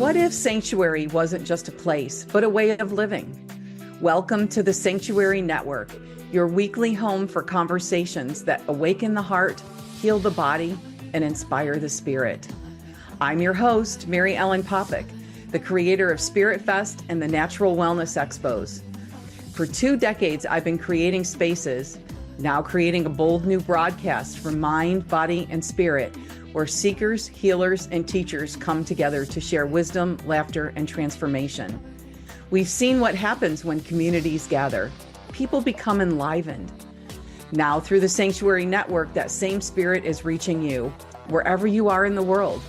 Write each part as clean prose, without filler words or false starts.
What if sanctuary wasn't just a place, but a way of living? Welcome to the Sanctuary Network, your weekly home for conversations that awaken the heart, heal the body, and inspire the spirit. I'm your host, Mary Ellen Popyk, the creator of Spirit Fest and the Natural Wellness Expos. For 2 decades, I've been creating spaces, now creating a bold new broadcast for mind, body, and spirit, where seekers, healers, and teachers come together to share wisdom, laughter, and transformation. We've seen what happens when communities gather. People become enlivened. Now, through the Sanctuary Network, that same spirit is reaching you, wherever you are in the world.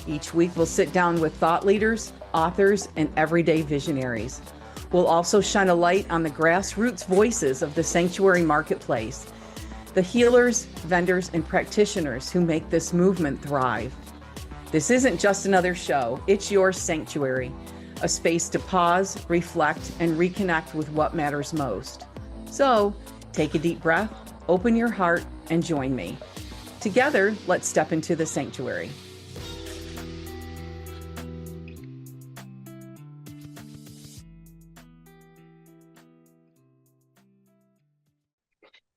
Each week, we'll sit down with thought leaders, authors, and everyday visionaries. We'll also shine a light on the grassroots voices of the sanctuary marketplace, the healers, vendors, and practitioners who make this movement thrive. This isn't just another show, it's your sanctuary, a space to pause, reflect, and reconnect with what matters most. So, take a deep breath, open your heart, and join me. Together, let's step into the sanctuary.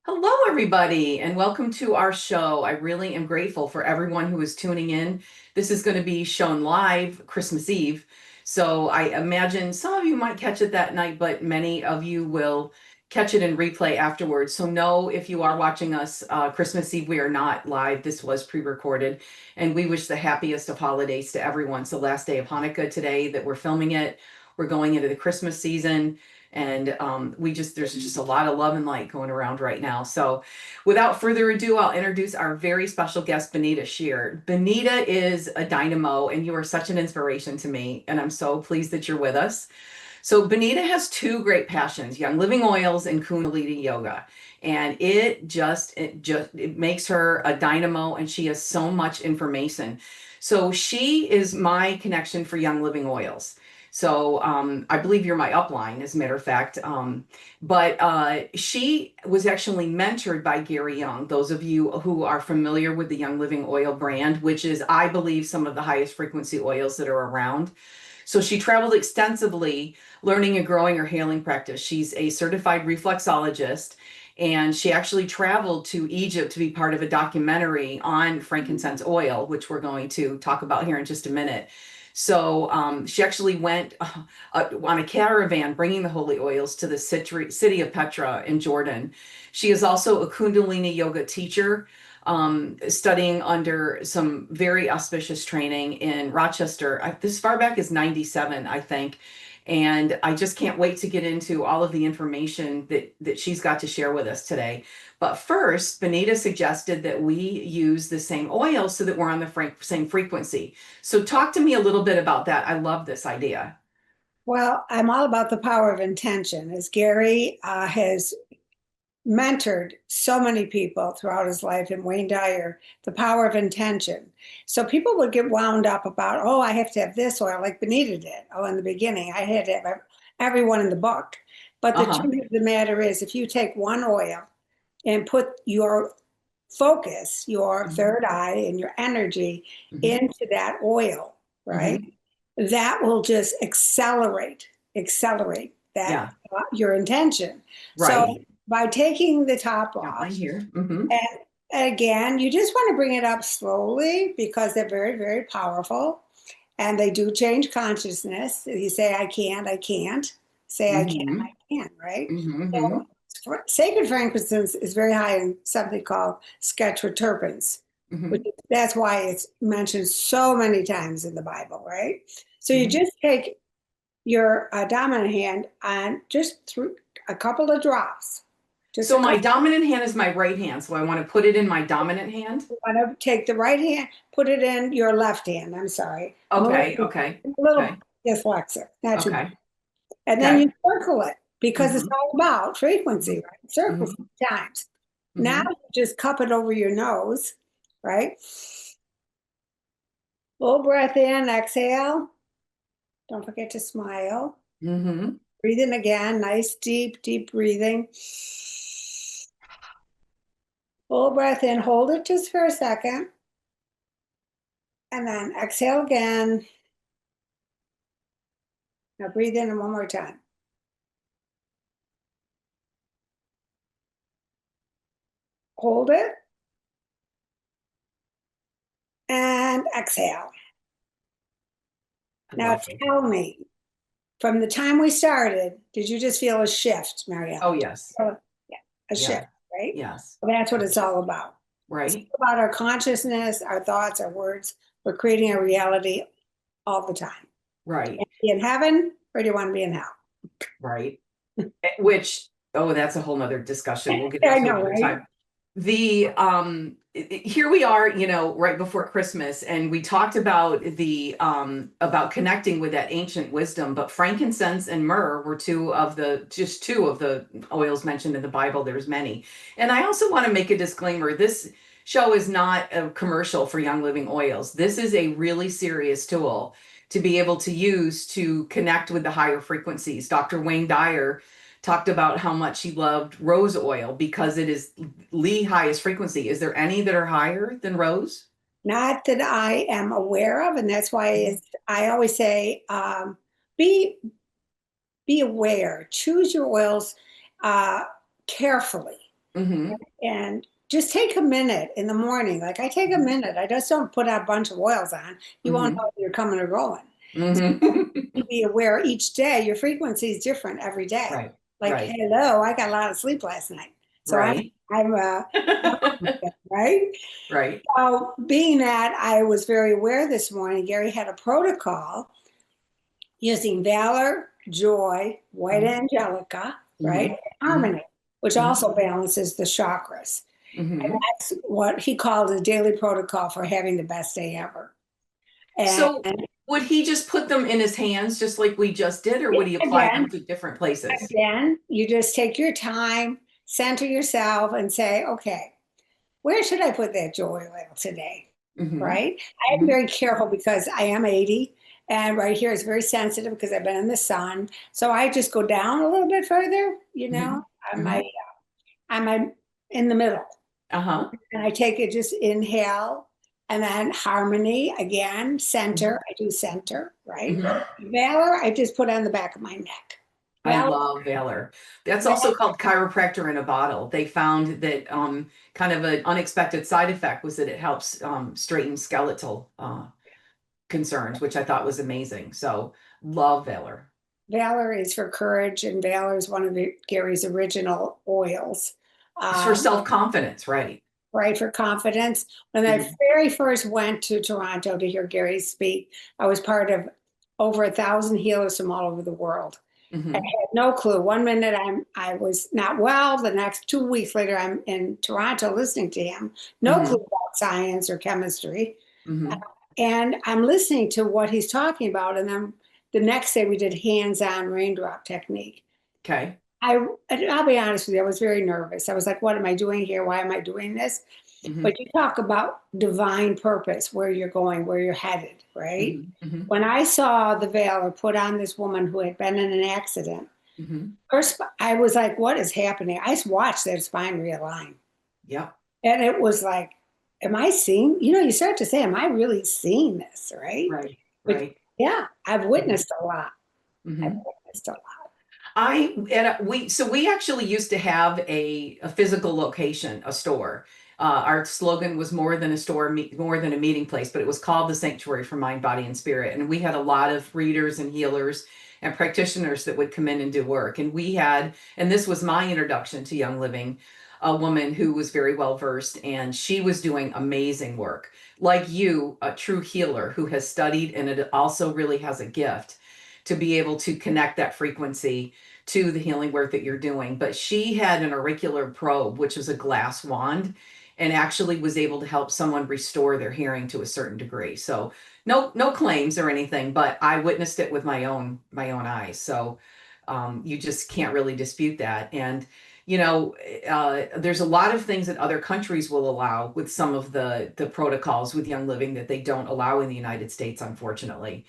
Hello, everybody, and welcome to our show. I really am grateful for everyone who is tuning in. This is going to be shown live Christmas Eve. So I imagine some of you might catch it that night, but many of you will catch it in replay afterwards. So know if you are watching us Christmas Eve, we are not live. This was pre-recorded, and we wish the happiest of holidays to everyone. It's the last day of Hanukkah today that we're filming it. We're going into the Christmas season. And there's just a lot of love and light going around right now. So without further ado, I'll introduce our very special guest, Bonita Shear. Bonita is a dynamo, and you are such an inspiration to me. And I'm so pleased that you're with us. So Bonita has 2 great passions, Young Living Oils and Kundalini Yoga. And it makes her a dynamo, and she has so much information. So she is my connection for Young Living Oils. So I believe you're my upline, as a matter of fact. But she was actually mentored by Gary Young. Those of you who are familiar with the Young Living Oil brand, which is, I believe, some of the highest frequency oils that are around. So she traveled extensively learning and growing her healing practice. She's a certified reflexologist, and she actually traveled to Egypt to be part of a documentary on frankincense oil, which we're going to talk about here in just a minute. So she actually went on a caravan bringing the holy oils to the city of Petra in Jordan. She is also a Kundalini yoga teacher, studying under some very auspicious training in Rochester. This far back as 97, I think. And I just can't wait to get into all of the information that she's got to share with us today. But first, Bonita suggested that we use the same oil so that we're on the same frequency. So talk to me a little bit about that. I love this idea. Well, I'm all about the power of intention. As Gary has mentored so many people throughout his life, and Wayne Dyer, the power of intention. So people would get wound up about, oh, I have to have this oil, like Bonita did. Oh, in the beginning, I had to have everyone in the book. But the truth of the matter is, if you take one oil and put your focus, your third eye, and your energy into that oil, right? That will just accelerate that your intention. Right. So by taking the top off, here. And again, you just want to bring it up slowly because they're very, very powerful, and they do change consciousness. You say, I can't. Say, I can, right? So, sacred frankincense is very high in something called scatroterpenes, that's why it's mentioned so many times in the Bible, right? So you just take your dominant hand and just through a couple of drops. So my dominant hand is my right hand. So I want to put it in my dominant hand. You want to take the right hand, put it in your left hand. I'm sorry. Okay. A little dyslexic. Not too bad. And then you circle it because it's all about frequency, right? Circle 3 times. Now you just cup it over your nose, right? Full breath in, exhale. Don't forget to smile. Breathe in again. Nice, deep, deep breathing. Full breath in. Hold it just for a second. And then exhale again. Now breathe in one more time. Hold it and exhale. I Now love it. tell me, from the time we started, did you just feel a shift, Oh, Marielle? yes. Yeah, a Yeah. shift, right? Yes. Well, that's what it's all about. It's Right. all about our consciousness, our thoughts, our words. We're creating a reality all the time. Right. Be in heaven, or do you want to be in hell? Right. Which, oh, that's a whole nother discussion. We'll get I into know, another right? time. Here we are, right before Christmas, and we talked about the about connecting with that ancient wisdom, but frankincense and myrrh were just two of the oils mentioned in the Bible. There's many. And I also want to make a disclaimer. This show is not a commercial for Young Living Oils. This is a really serious tool to be able to use to connect with the higher frequencies. Dr. Wayne Dyer talked about how much he loved rose oil because it is the highest frequency. Is there any that are higher than rose? Not that I am aware of, and that's why Mhm. I always say, be be aware. Choose your oils uh, carefully, Mm-hmm. and just take a minute in the morning. Like I take a minute. I just don't put a bunch of oils on. You won't Mm-hmm. know if you're coming or going. Mm-hmm. You be aware each day. Your frequency is different every day. Right. Like, Right. hello, I got a lot of sleep last night, so Right. I'm right. Right. So, being that I was very aware this morning, Gary had a protocol using valor, joy, white Mm-hmm. angelica, right, Mm-hmm. and harmony, which Mm-hmm. also balances the chakras. And Mm-hmm. that's what he called a daily protocol for having the best day ever. And So would he just put them in his hands just like we just did, or would he apply again, them to different places? you just take your time, center yourself, and say, okay, where should I put that joy oil today? Mm-hmm. Right? I am Mm-hmm. very careful because I am 80 and right here is very sensitive because I've been in the sun. So I just go down a little bit further, Mm-hmm. on Mm-hmm. I'm in the middle. Uh-huh. And I take it just inhale and then harmony again, Mm-hmm. center. I do center, right? Mm-hmm. Valor, I just put on the back of my neck. I Valor, love Valor. That's valor also called chiropractor in a bottle. They found that kind of an unexpected side effect was that it helps straighten skeletal concerns, which I thought was amazing. So love Valor. Valor is for courage, and Valor is one of Gary's original oils. It's for Um, self-confidence, right? right, for confidence. When I Hmm. very first went to Toronto to hear Gary speak, I was part of over 1,000 healers from all over the world. I Hmm. had no clue. One minute I was not well, the next 2 weeks later I'm in Toronto listening to him. No clue Hmm. about science or chemistry. Hmm. And I'm listening to what he's talking about. And then the next day we did hands-on raindrop technique. Okay. I'll be honest with you, I was very nervous. I was like, what am I doing here? Why am I doing this? Hmm. But you talk about divine purpose, where you're going, where you're headed, right? Hmm. Hmm. When I saw the veil put on this woman who had been in an accident, Hmm. I was like, what is happening? I just watched their spine realign. Yep. And it was like, am I seeing? You start to say, am I really seeing this? Right. Right. But Right. yeah, I've witnessed a lot. I've Hmm. witnessed a lot. We actually used to have a physical location, a store. Our slogan was more than a store, more than a meeting place, but it was called the Sanctuary for Mind, Body, and Spirit. And we had a lot of readers and healers and practitioners that would come in and do work. And this was my introduction to Young Living, a woman who was very well versed, and she was doing amazing work. Like you, a true healer who has studied and it also really has a gift to be able to connect that frequency to the healing work that you're doing. But she had an auricular probe, which was a glass wand, and actually was able to help someone restore their hearing to a certain degree. So no claims or anything, but I witnessed it with my own eyes. So you just can't really dispute that. And there's a lot of things that other countries will allow with some of the protocols with Young Living that they don't allow in the United States, unfortunately.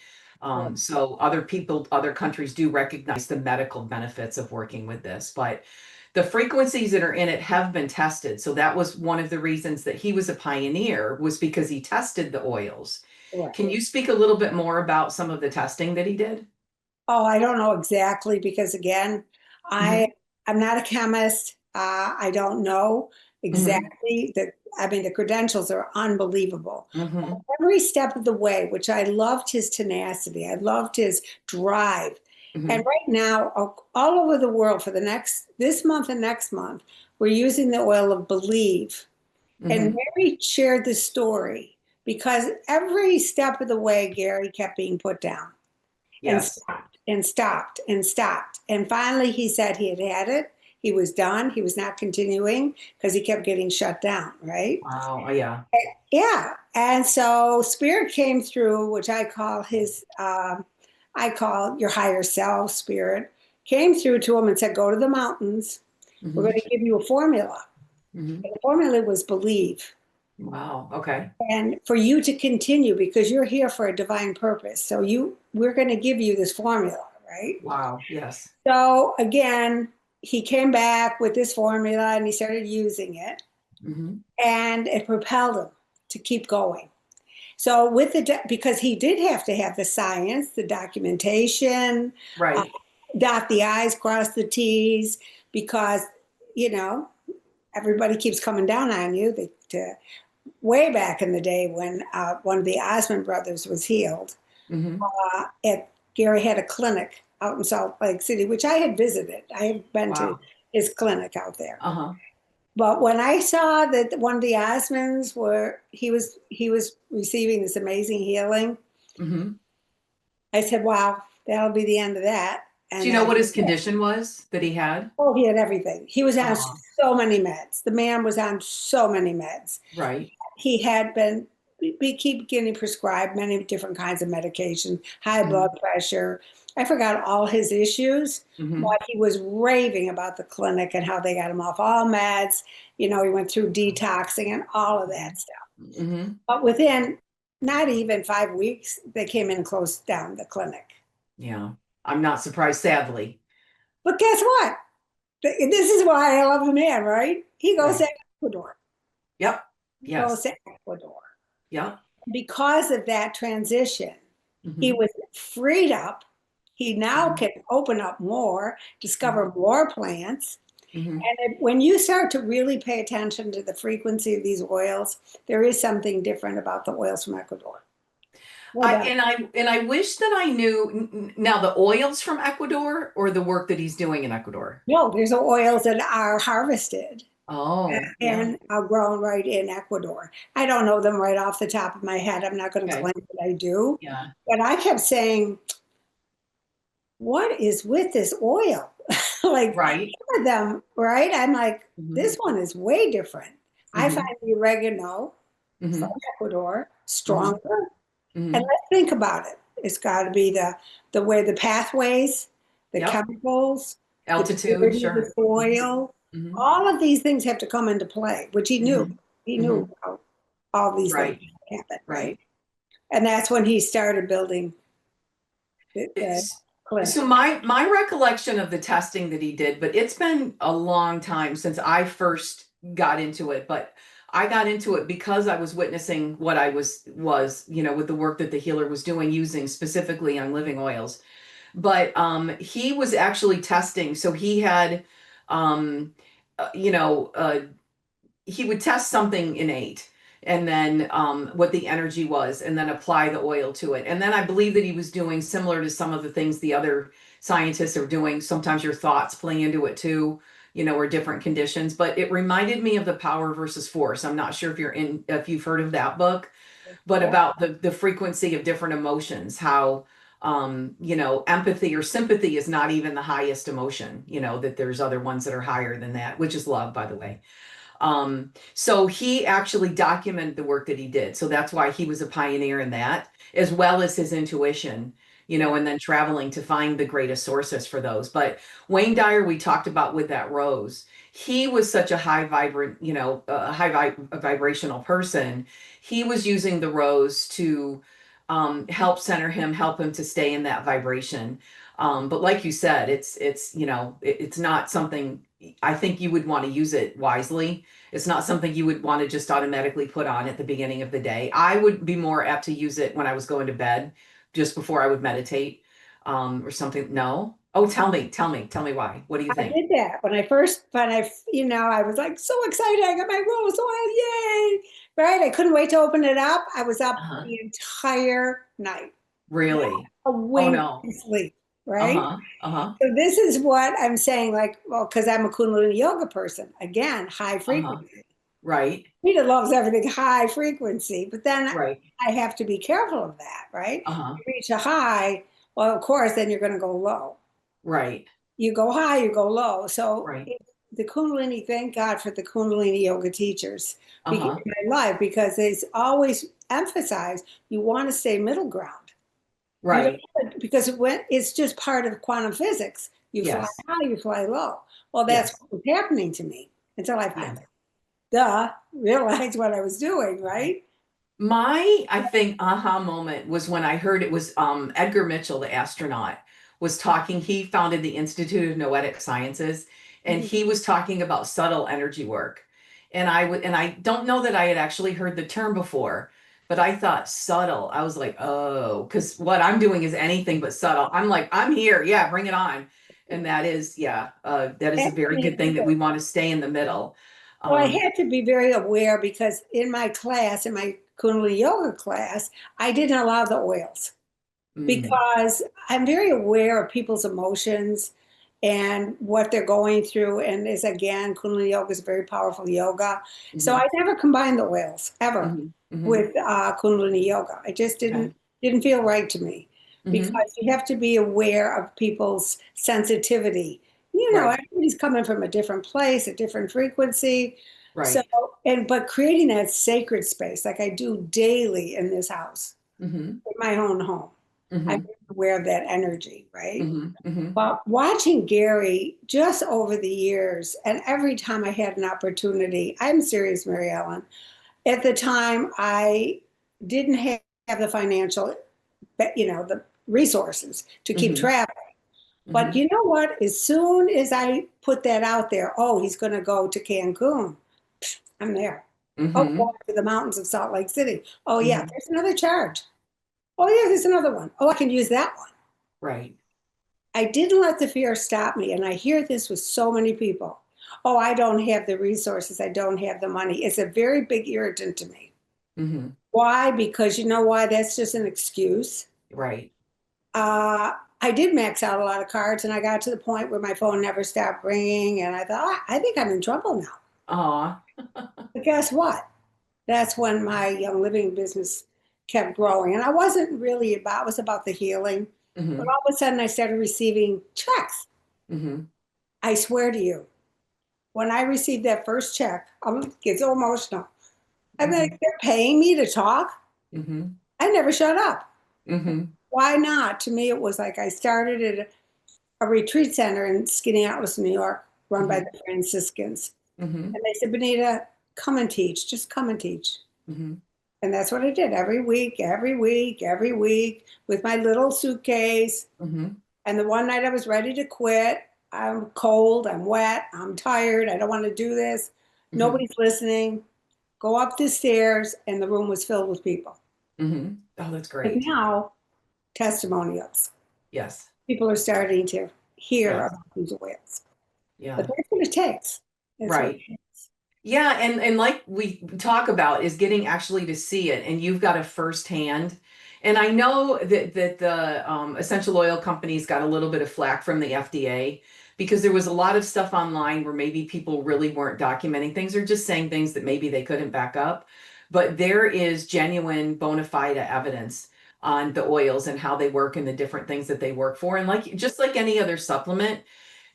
So other countries do recognize the medical benefits of working with this, but the frequencies that are in it have been tested. So that was one of the reasons that he was a pioneer, was because he tested the oils. Right. Can you speak a little bit more about some of the testing that he did? Oh, I don't know exactly because again, I Hmm. I'm not a chemist. I don't know Hmm. exactly the. I mean, the credentials are unbelievable. Hmm. Every step of the way, which I loved his tenacity, I loved his drive. And Hmm. right now, all over the world for the next this month and next month, we're using the oil of Believe. And Hmm. Mary shared the story because every step of the way, Gary kept being put down and Yes. stopped and stopped and stopped. And finally, he said he had it. He was done. He was not continuing because he kept getting shut down, right? Wow. Oh, yeah. Yeah. And so Spirit came through, which I call your higher self, Spirit, came through to him and said, go to the mountains. We're Hmm. going to give you a formula. Hmm. And the formula was believe. Wow. Okay. And for you to continue because you're here for a divine purpose. So we're going to give you this formula, right? Wow. Yes. So again, he came back with this formula and he started using it, Hmm. and it propelled him to keep going. So because he did have to have the science, the documentation, uh, Right. dot the I's, cross the T's, because you know everybody keeps coming down on you. Way back in the day when one of the Osmond brothers was healed, Hmm. Gary had a clinic out in Salt Lake City, which I had visited. I had been to Wow. his clinic out there. Uh-huh. But when I saw that one of the Osmonds were he was receiving this amazing healing, Hmm. I said, "Wow, that'll be the end of that." Do And you know then what his condition was that he had? oh, he had everything. He was on Uh, so many meds. The man was on so many meds. right. He had been we keep getting prescribed many different kinds of medication, high blood Hmm. pressure. I forgot all his issues, Hmm. but he was raving about the clinic and how they got him off all meds. He went through detoxing and all of that stuff. Hmm. But within not even 5 weeks, they came in and closed down the clinic. Yeah. I'm not surprised, sadly. But guess what? This is why I love the man, right? He goes Right. to Ecuador. Yep. He goes Yes. to Ecuador. Yep. Because of that transition, he Hmm. was freed up. He now Hmm. can open up more, Hmm. discover more plants. Hmm. And when you start to really pay attention to the frequency of these oils, there is something different about the oils from Ecuador. No I doubt. and I and I wish that I knew now the oils from Ecuador or the work that he's doing in Ecuador. No, there's oils that are harvested Oh, yeah. and are grown right in Ecuador. I don't know them right off the top of my head. I'm not going to Okay. claim that I do. Yeah. But I kept saying, what is with this oil? Like Right. some of them, right? I'm like, Hmm. this one is way different. I find Hmm. the oregano from Hmm. Ecuador Hmm. stronger. And Hmm. let's think about it. It's got to be the way the pathways, the Yep. chemicals, the Altitude, purity of the sure. soil. Hmm. All of these things have to come into play, which he knew. Hmm. He knew Hmm. how all these things Right. happen, right? Right. And that's when he started building the It's, clinic. so my recollection of the testing that he did, but it's been a long time since I first got into it, but I got into it because I was witnessing what I was with the work that the healer was doing using specifically on living oils. But he was actually testing, so he had um uh, you know uh he would test something innate and then what the energy was and then apply the oil to it. And then I believe that he was doing similar to some of the things the other scientists are doing. Sometimes your thoughts play into it too, or different conditions. But it reminded me of the Power versus Force. I'm not sure if you've heard of that book, but Yeah. about the frequency of different emotions, how empathy or sympathy is not even the highest emotion, that there's other ones that are higher than that, which is love, by the way. So he actually documented the work that he did. So that's why he was a pioneer in that, as well as his intuition, Yeah. and then traveling to find the greatest sources for those. But Wayne Dyer, we talked about with that rose, he was such a high vibrant, vibrational person. He was using the rose to help center him, help him to stay in that vibration. But like you said, it's not something I think you would want to use it wisely. It's not something you would want to just automatically put on at the beginning of the day. I would be more apt to use it when I was going to bed, just before I would meditate. or something. No. Oh, tell me why. What do you I think? did that when I was like so excited. I got my rose oil, yay! Right? I couldn't wait to open it up. I was up Uh-huh. the entire night, not Really? a Oh wink no. of sleep. Right? Uh-huh. Uh-huh. So this is what I'm saying, like, well, because I'm a Kundalini yoga person. Again, high Uh-huh. frequency. Right. Rita loves everything high frequency, but then Right. I have to be careful of that, right? Uh-huh. You reach a high, well, of course, then you're going to go low. Right. You go high, you go low. So Right. the Kundalini, thank God for the Kundalini yoga teachers in Uh-huh. my life because they always emphasize you want to stay middle ground. You Right. don't because it's just part of quantum physics. You fly Yes. high, you fly low. Well, that's Yes. what was happening to me until I Yeah. realized what I was doing, right? My, I think, aha moment was when I heard it was Edgar Mitchell, the astronaut, was talking. He founded the Institute of Noetic Sciences, and Mhm. he was talking about subtle energy work. And I don't know that I had actually heard the term before, but I thought subtle. I was like, oh, because what I'm doing is anything but subtle. I'm like, I'm here, yeah, bring it on. And that is, yeah, that is a very good thing that we want to stay in the middle. Well, I Um, had to be very aware because in my class, in my Kundalini yoga class, I didn't allow the oils mm, because I'm very aware of people's emotions and what they're going through. And is again, Kundalini yoga is a very powerful yoga. So mhm, I never combined the oils ever mhm, mhm. with Kundalini yoga. It just Okay. didn't feel right to me Mhm. because you have to be aware of people's sensitivity. Right. Everybody's coming from a different place, a different frequency. So, Right. but creating that sacred space like I do daily in this house, Mhm. in my own home. I'm Mhm. aware of that energy, right? Mhm. Mhm. But watching Gary just over the years, and every time I had an opportunity, I'm serious, Mary Ellen. At the time, I didn't have the financial, the resources to keep Mhm. traveling. But Mhm. you know what? As soon as I put that out there, oh, he's going to go to Cancun. I'm there. Oh, going Mhm. to the mountains of Salt Lake City. Oh, yeah, Mhm. there's another charge. Oh, yeah, there's another one. Oh, I can use that one. Right. I didn't let the fear stop me. And I hear this with so many people. Oh, I don't have the resources. I don't have the money. It's a very big irritant to me. Mhm. Why? Because you know why? That's just an excuse. Right. I did max out a lot of cards and I got to the point where my phone never stopped ringing. And I thought, I think I'm in trouble now. Aw. But guess what? That's when my Young Living business kept growing. And I wasn't really it was about the healing. But Mhm. all of a sudden I started receiving checks. Mhm. I swear to you, when I received that first check, I'm get so emotional. I'm like, Mhm. they're paying me to talk. Mhm. I never shut up. Mhm. Why not? To me, it was like I started at a retreat center in Skaneateles, New York, run by Mhm. the Franciscans. Mhm. And they said, Bonita, come and teach. Just come and teach. Mhm. And that's what I did every week, every week, every week with my little suitcase. Mhm. And the one night I was ready to quit. I'm cold, I'm wet, I'm tired, I don't want to do this. Mhm. Nobody's listening. Go up the stairs, and the room was filled with people. Mhm. Oh, that's But great. now, testimonials. Yes. People are starting to hear Yes. about these whales. But Yeah. that's what it takes. That's what Right. it takes. Yeah, and like we talk about is getting actually to see it, and you've got a firsthand. And I know that the essential oil companies got a little bit of flack from the FDA because there was a lot of stuff online where maybe people really weren't documenting things or just saying things that maybe they couldn't back up. But there is genuine bona fide evidence on the oils and how they work and the different things that they work for. And like just like any other supplement,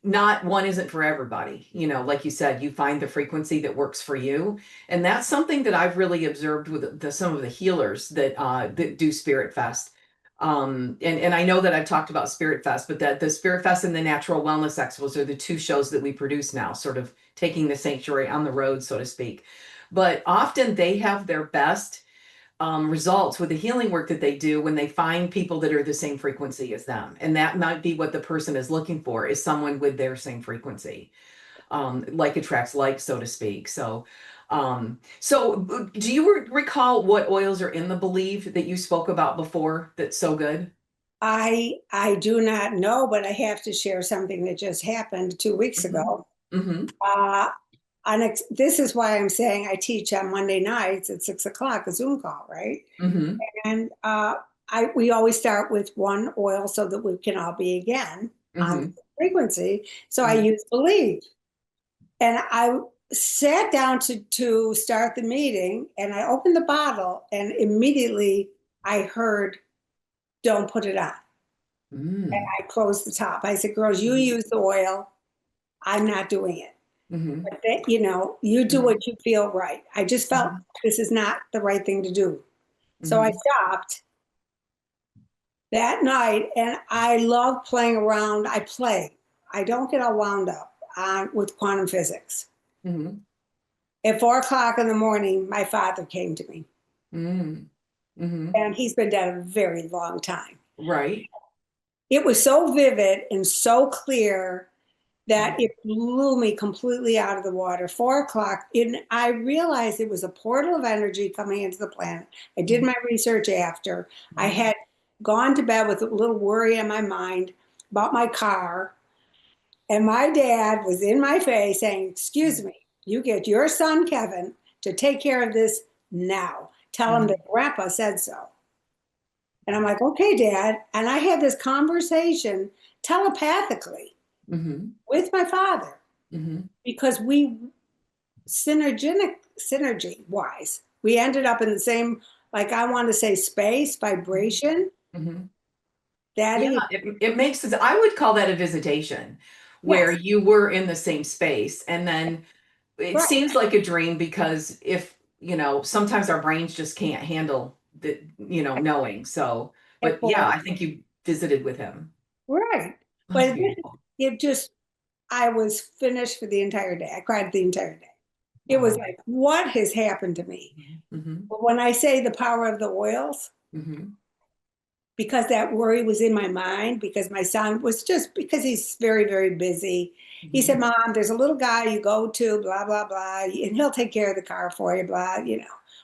not one isn't for everybody. Like you said, you find the frequency that works for you. And that's something that I've really observed with some of the healers that do Spirit Fest. And I know that I've talked about Spirit Fest, but that the Spirit Fest and the Natural Wellness Expos are the two shows that we produce now, sort of taking the sanctuary on the road, so to speak. But often they have their best results with the healing work that they do when they find people that are the same frequency as them. And that might be what the person is looking for, is someone with their same frequency, like attracts like, so to speak. So do you recall what oils are in the belief that you spoke about before that's so good? I do not know, but I have to share something that just happened 2 weeks Mhm. ago. Mhm. Uh, this is why I'm saying I teach on Monday nights at 6 o'clock, a Zoom call, right? Mhm. And we always start with one oil so that we can all be again on the Mhm. frequency. So I Mhm. use Believe. And I sat down to start the meeting and I opened the bottle and immediately I heard, don't put it on. Mhm. I closed the top. I said, girls, you use the oil. I'm not doing it. Mhm. But that, you do Mhm. what you feel right. I just felt Mhm. this is not the right thing to do. So I Mhm. stopped that night and I love playing around. I play. I don't get all wound up on with quantum physics. Mhm. At 4 o'clock in the morning, my father came to me, Mhm. Mhm. and he's been dead a very long time. Right. It was so vivid and so clear that Mhm. it blew me completely out of the water. 4 o'clock, and I realized it was a portal of energy coming into the planet. I did Mhm. my research after. I Mhm. had gone to bed with a little worry in my mind about my car, and my dad was in my face saying, excuse me, you get your son Kevin to take care of this now. Tell him that Mhm. grandpa said so. And I'm like, okay, dad. And I had this conversation telepathically Mhm. with my father Mhm. because we synergy wise, we ended up in the same, like I want to say space, vibration. Mhm. Yeah, Daddy, it makes sense. I would call that a visitation where yes, you were in the same space. And then it right. seems like a dream because if, sometimes our brains just can't handle the, knowing. So, At but yeah, four, I think you visited with him. right. That's But beautiful. it just, I was finished for the entire day. I cried the entire day. It was Wow. like, what has happened to me? Mm-hmm. But when I say the power of the oils, Mm-hmm. because that worry was in my mind, because my son was just because he's very, very busy. He Mm-hmm. said, Mom, there's a little guy you go to, blah, blah, blah, and he'll take care of the car for you, blah,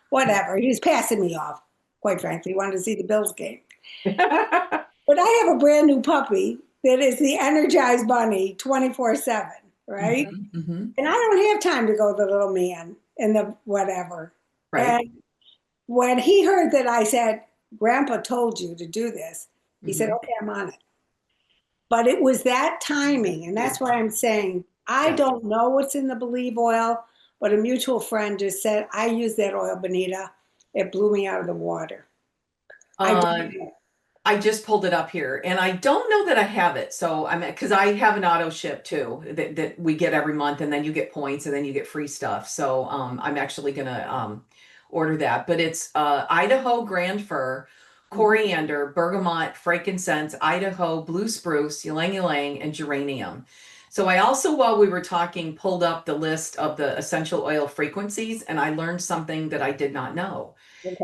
whatever. He was passing me off, quite frankly. He wanted to see the Bills game. But I have a brand new puppy that is the Energized Bunny 24/7, right? Mm-hmm. Mm-hmm. And I don't have time to go to the little man and the whatever. Right. And when he heard that I said, Grandpa told you to do this, he said, Mm-hmm. okay, I'm on it. But it was that timing. And that's why I'm saying I Yes. don't know what's in the Believe oil, but a mutual friend just said, I use that oil, Bonita. It blew me out of the water. I Uh, don't know. I just pulled it up here and I don't know that I have it. So I'm because I have an auto ship too that we get every month and then you get points and then you get free stuff. So I'm actually gonna order that. But it's Idaho grand fir, Mhm. coriander, bergamot, frankincense, Idaho blue spruce, ylang ylang, and geranium. So I also, while we were talking, pulled up the list of the essential oil frequencies and I learned something that I did not know.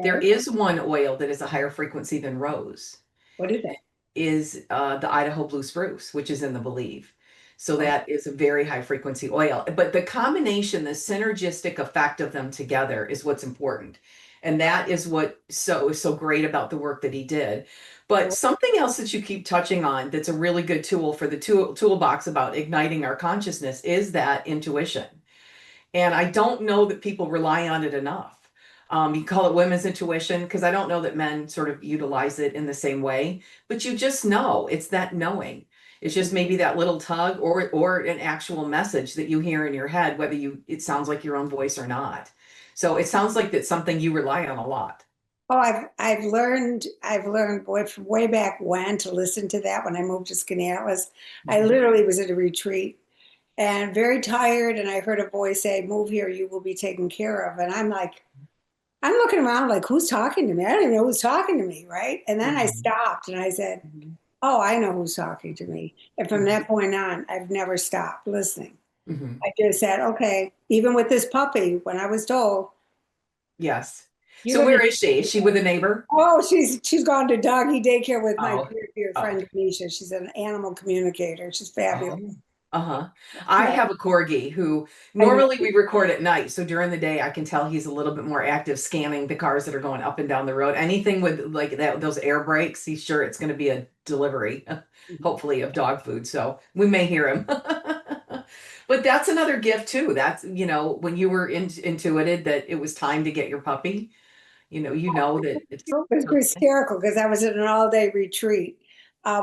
There Okay. is one oil that is a higher frequency than rose What is it? is the Idaho blue spruce, which is in the Believe. So Oh, that is a very high frequency oil. But the combination, the synergistic effect of them together is what's important. And that is what is so great about the work that he did. But oh, something else that you keep touching on that's a really good tool for the toolbox about igniting our consciousness is that intuition. And I don't know that people rely on it enough. You call it women's intuition because I don't know that men sort of utilize it in the same way, but you just know it's that knowing. It's just maybe that little tug or an actual message that you hear in your head, whether it sounds like your own voice or not. So it sounds like that's something you rely on a lot. I've learned boy from way back when to listen to that when I moved to Skaneateles. I Mhm. literally was at a retreat and very tired, and I heard a voice say, "Move here, you will be taken care of." And I'm like, I'm looking around like, who's talking to me? I don't even know who's talking to me, right? And then I Mhm. stopped and I said, Mhm. oh, I know who's talking to me. And from Mhm. that point on, I've never stopped listening. Mhm. I just said, okay, even with this puppy, when I was told, Yes. you're So going where to, is she? Is she with a neighbor? oh, she's gone to doggy daycare with my Oh, dear, dear oh, friend, Denisha. She's an animal communicator. She's fabulous. oh. Uh-huh. I Yeah, have a corgi who I know. normally we record at night. So during the day, I can tell he's a little bit more active scanning the cars that are going up and down the road. Anything with like that, those air brakes, he's sure it's going to be a delivery, hopefully of dog food. So we may hear him. But that's another gift too. That's, when you were intuited that it was time to get your puppy, you know that it's It was okay. hysterical because I was at an all-day retreat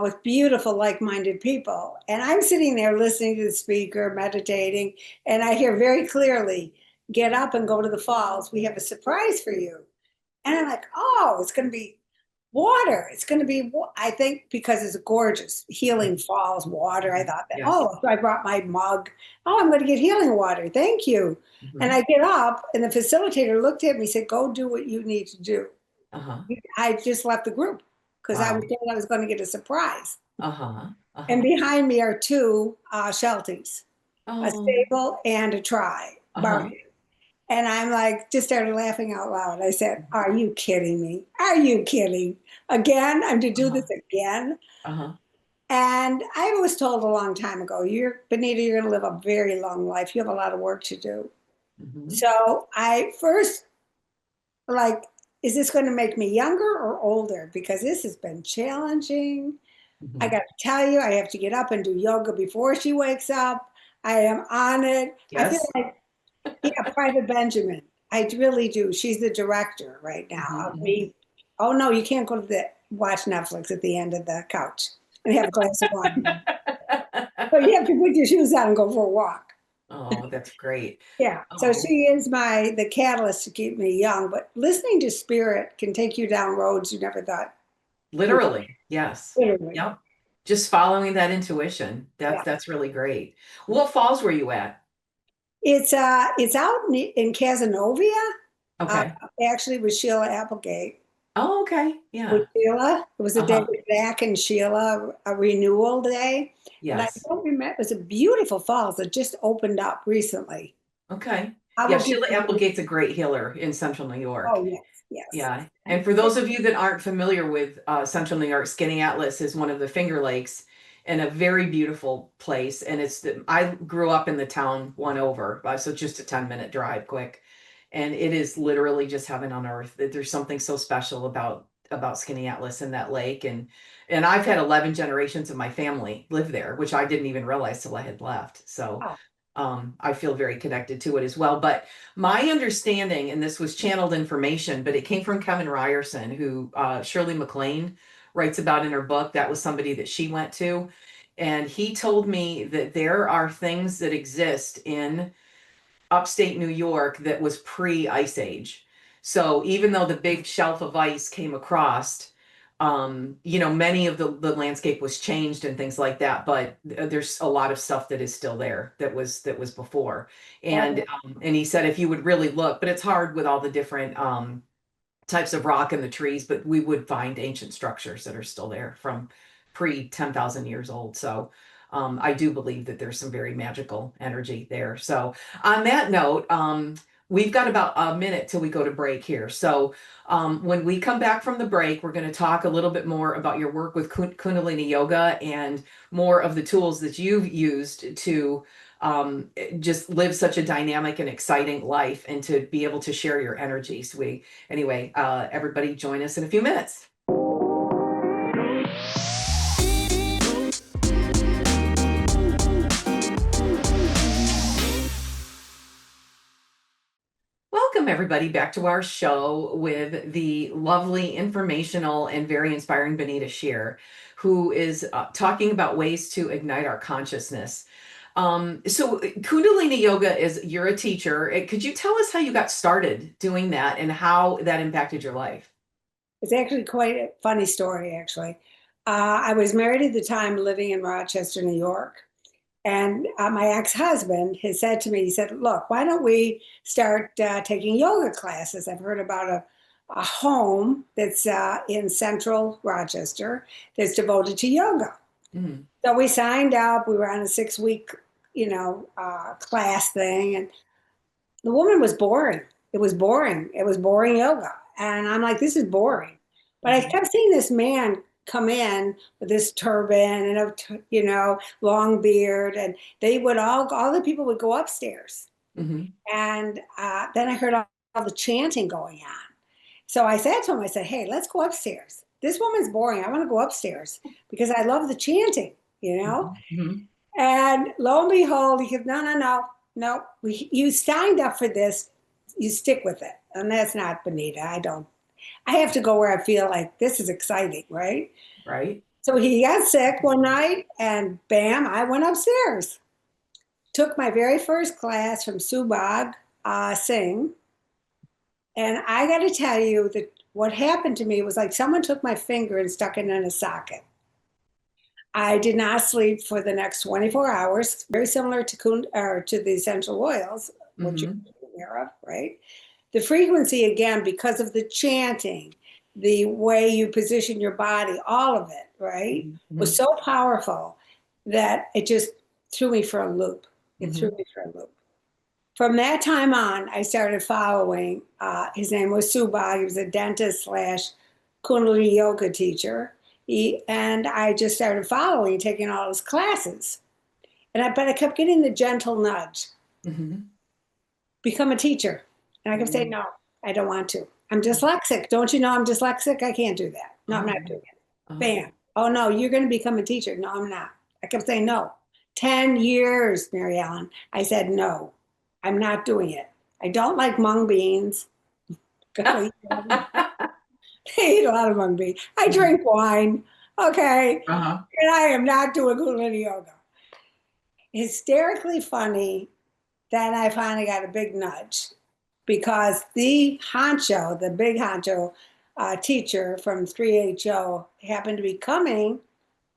with beautiful, like-minded people, and I'm sitting there listening to the speaker, meditating, and I hear very clearly, "Get up and go to the falls. We have a surprise for you." And I'm like, "Oh, it's going to be water. It's going to be." I think because it's gorgeous, healing falls water. I Mhm. thought that. Yes. Oh, so I brought my mug. Oh, I'm going to get healing water. Thank you. And Hmm. I get up, and the facilitator looked at me, said, "Go do what you need to do." Uh-huh. I just left the group because I was Wow. told I was going to get a surprise. Uh-huh. And Uh-huh. behind me are two Shelties, a Oh, stable and a try uh-huh. barking. And I'm like, just started laughing out loud. I said, "Are you kidding me? Are you kidding? Again? I'm to do Uh-huh. this again?" Uh-huh. And I was told a long time ago, Bonita, you're going to live a very long life. You have a lot of work to do. Hmm. So I first like, is this going to make me younger or older? Because this has been challenging. I Hmm. got to tell you, I have to get up and do yoga before she wakes up. I am on it. I feel Yes. like, yeah, Private Benjamin. I really do. She's the director right now of Hmm. me. Oh no, you can't go to the watch Netflix at the end of the couch and have a glass of wine. So you have to put your shoes on and go for a walk. Oh, that's great. Yeah. So Oh, she is the catalyst to keep me young. But listening to spirit can take you down roads you never thought you could. literally. Yes. Literally. Yep. Just following that intuition. That's Yeah. that's really great. What falls were you at? It's out in Casanova. Uh, Okay. Actually, with Sheila Applegate. Oh, okay. With Yeah. Sheila, it was a day Uh-huh. with Zach and Sheila, a renewal day. But I Yes. don't remember. It was a beautiful falls that just opened up recently. Okay. I Yeah, will give Sheila you. Applegate's a great healer in Central New York. Oh yes, yes. Yeah. And for those of you that aren't familiar with Central New York, Skinny Atlas is one of the Finger Lakes and a very beautiful place. And I grew up in the town one over, so just a 10-minute drive quick. And it is literally just heaven on earth. There's something so special about Skinny Atlas and that lake. And I've had 11 generations of my family live there, which I didn't even realize till I had left. So Oh, I feel very connected to it as well. But my understanding, and this was channeled information, but it came from Kevin Ryerson, who Shirley MacLaine writes about in her book. That was somebody that she went to. And he told me that there are things that exist in upstate New York that was pre-ice age. So even though the big shelf of ice came across, many of the landscape was changed and things like that, but there's a lot of stuff that is still there that was before. And oh, and he said if you would really look, but it's hard with all the different types of rock in the trees, but we would find ancient structures that are still there from pre 10,000 years old. So I do believe that there's some very magical energy there. So on that note, we've got about a minute till we go to break here. So when we come back from the break, we're going to talk a little bit more about your work with Kundalini Yoga and more of the tools that you've used to just live such a dynamic and exciting life and to be able to share your energy. So anyway, everybody join us in a few minutes. Welcome, everybody, back to our show with the lovely, informational, and very inspiring Bonita Shear, who is talking about ways to ignite our consciousness. So, Kundalini Yoga is you're a teacher. Could you tell us how you got started doing that and how that impacted your life? it's actually quite a funny story. Actually, I was married at the time, living in Rochester, New York. And my ex-husband has said to me, he said, "Look, why don't we start taking yoga classes? I've heard about a home that's in central Rochester that's devoted to yoga." Mm, So we signed up. We were on a 6 week, class thing. And the woman was boring. It was boring. It was boring yoga. And I'm like, this is boring. But I mhm, kept seeing this man come in with this turban and long beard, and they would all the people would go upstairs, Hmm. and then I heard all the chanting going on. So I said to him, I said, "Hey, let's go upstairs. This woman's boring. I want to go upstairs because I love the chanting, you know." Hmm. And lo and behold, he goes, "No, no, no, no. You signed up for this. You stick with it." And that's not Bonita. I don't. I have to go where I feel like this is exciting, right? Right. So he got sick one night, and bam, I went upstairs. Took my very first class from Subag Singh, and I got to tell you that what happened to me was like someone took my finger and stuck it in a socket. I did not sleep for the next 24 hours, very similar to to the essential oils, which you're Hmm. aware of, right? The frequency, again, because of the chanting, the way you position your body, all of it, right, was Hmm. so powerful that it just threw me for a loop. It threw Hmm. me for a loop. From that time on, I started following. His name was Subha. He was a dentist slash Kundalini yoga teacher. And I just started following, taking all his classes. But I kept getting the gentle nudge, Hmm. become a teacher. And I kept saying, Hmm. no, I don't want to. I'm dyslexic. Don't you know I'm dyslexic? I can't do that. No, I'm Oh. not doing it. Oh. Bam. Oh, no, you're going to become a teacher. No, I'm not. I kept saying no. 10 years, Mary Ellen. I said, no, I'm not doing it. I don't like mung beans. I eat a lot of mung beans. I drink wine. Okay. Uh-huh. And I am not doing Kundalini yoga. Hysterically funny. Then I finally got a big nudge because the honcho, the big honcho teacher from 3HO happened to be coming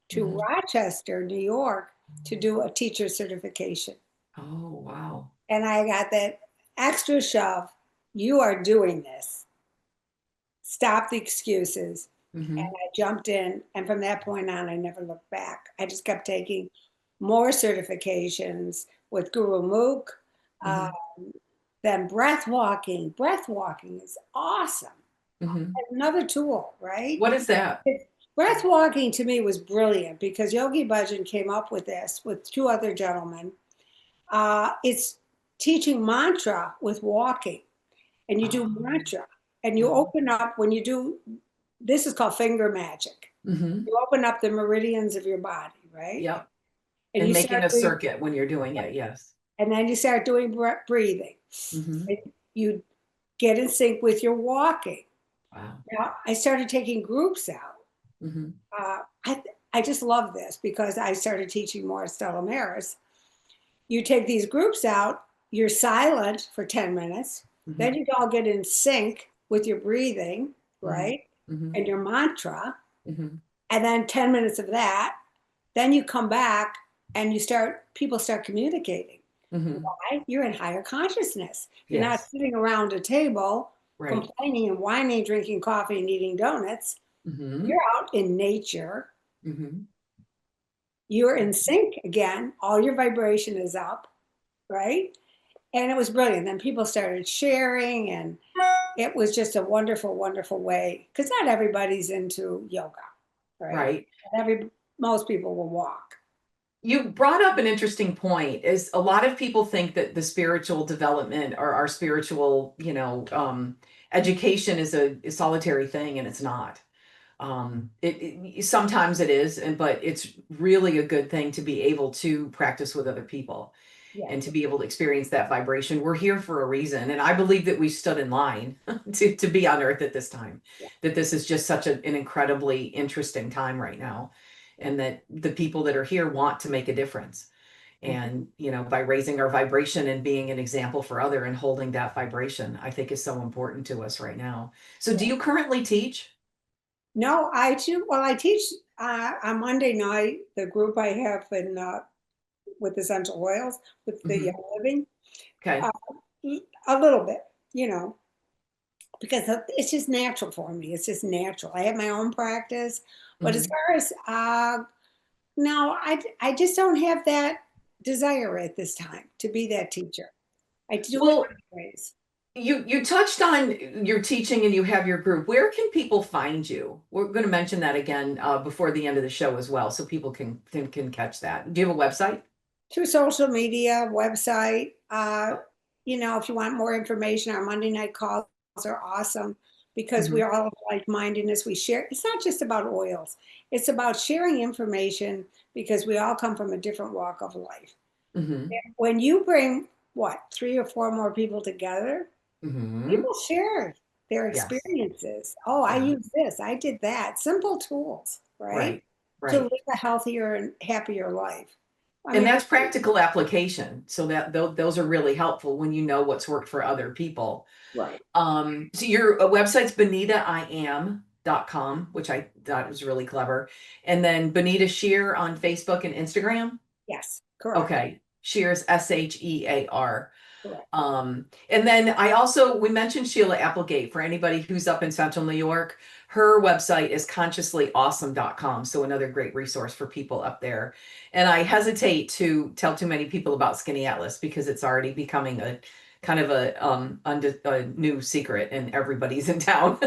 to Hmm. Rochester, New York to do a teacher certification. Oh, wow. And I got that extra shove. You are doing this. Stop the excuses. And Hmm. I jumped in. And from that point on, I never looked back. I just kept taking more certifications with Guru Mook. Um, Hmm. then breath walking. Breath walking is awesome. Hmm. Another tool, right? What is that? Breath walking to me was brilliant because Yogi Bhajan came up with this with two other gentlemen. It's teaching mantra with walking, and you do Oh. mantra, and you open up when you do. This is called finger magic. Hmm. You open up the meridians of your body, right? Yep. And And you making start a doing, circuit when you're doing it. Yes. and then you start doing breathing. Hmm. And you get in sync with your walking. Wow. Now, I started taking groups out. Hmm. Uh, I, I just love this because I started teaching more at Stella Maris. You take these groups out, you're silent for 10 minutes, then Hmm. you all get in sync with your breathing, Hmm. right? Hmm. And your mantra. Hmm. And then 10 minutes of that, then you come back and people start communicating. Hmm. Why? You're in higher consciousness. You're not Yes. sitting around a table Right. complaining and whining, drinking coffee and eating donuts. Hmm. You're out in nature. Hmm. You're in sync again. All your vibration is up, right? And it was brilliant. Then people started sharing, and it was just a wonderful, wonderful way. Because not everybody's into yoga, right? Right. Most people will walk. You brought up an interesting point is a lot of people think that the spiritual development or our spiritual, education is a solitary thing, and it's not. Sometimes it is, but it's really a good thing to be able to practice with other people and Yes. to be able to experience that vibration. We're here for a reason, and I believe that we stood in line to be on Earth at this time. Yeah. That this is just such an incredibly interesting time right now, Yeah. and that the people that are here want to make a difference. Mhm. And by raising our vibration and being an example for other and holding that vibration, I think is so important to us right now. So, do Yeah. you currently teach? No, I do. Well, I teach on Monday night, the group I have with essential oils, with the Hmm. Young Living, uh, Okay. a little bit, you know, because it's just natural for me. It's just natural. I have my own practice. But as Hmm. far as, no, I just don't have that desire at this time to be that teacher. I do it Well, anyways. You touched on your teaching and you have your group. Where can people find you? We're going to mention that again before the end of the show as well, so people can catch that. Do you have a website? Through social media, website. If you want more information, our Monday night calls are awesome because Hmm. we're all of like-mindedness. We share. It's not just about oils. It's about sharing information because we all come from a different walk of life. Hmm. When you bring what, three or four more people together, Hmm. people share their Yes. experiences. Oh, I Yeah. use this, I did that. Simple tools, right? Right. To Right. live a healthier and happier life. I And mean, that's practical application. So that those are really helpful when you know what's worked for other people. right. So your website's bonitaiam.com, which I thought was really clever. And then Bonita Shear on Facebook and Instagram. Yes, correct. Okay. Shear's Shear. Correct. And then we mentioned Sheila Applegate for anybody who's up in central New York. Her website is consciously awesome.com. So another great resource for people up there. And I hesitate to tell too many people about Skinny Atlas because it's already becoming a kind of a new secret and everybody's in town.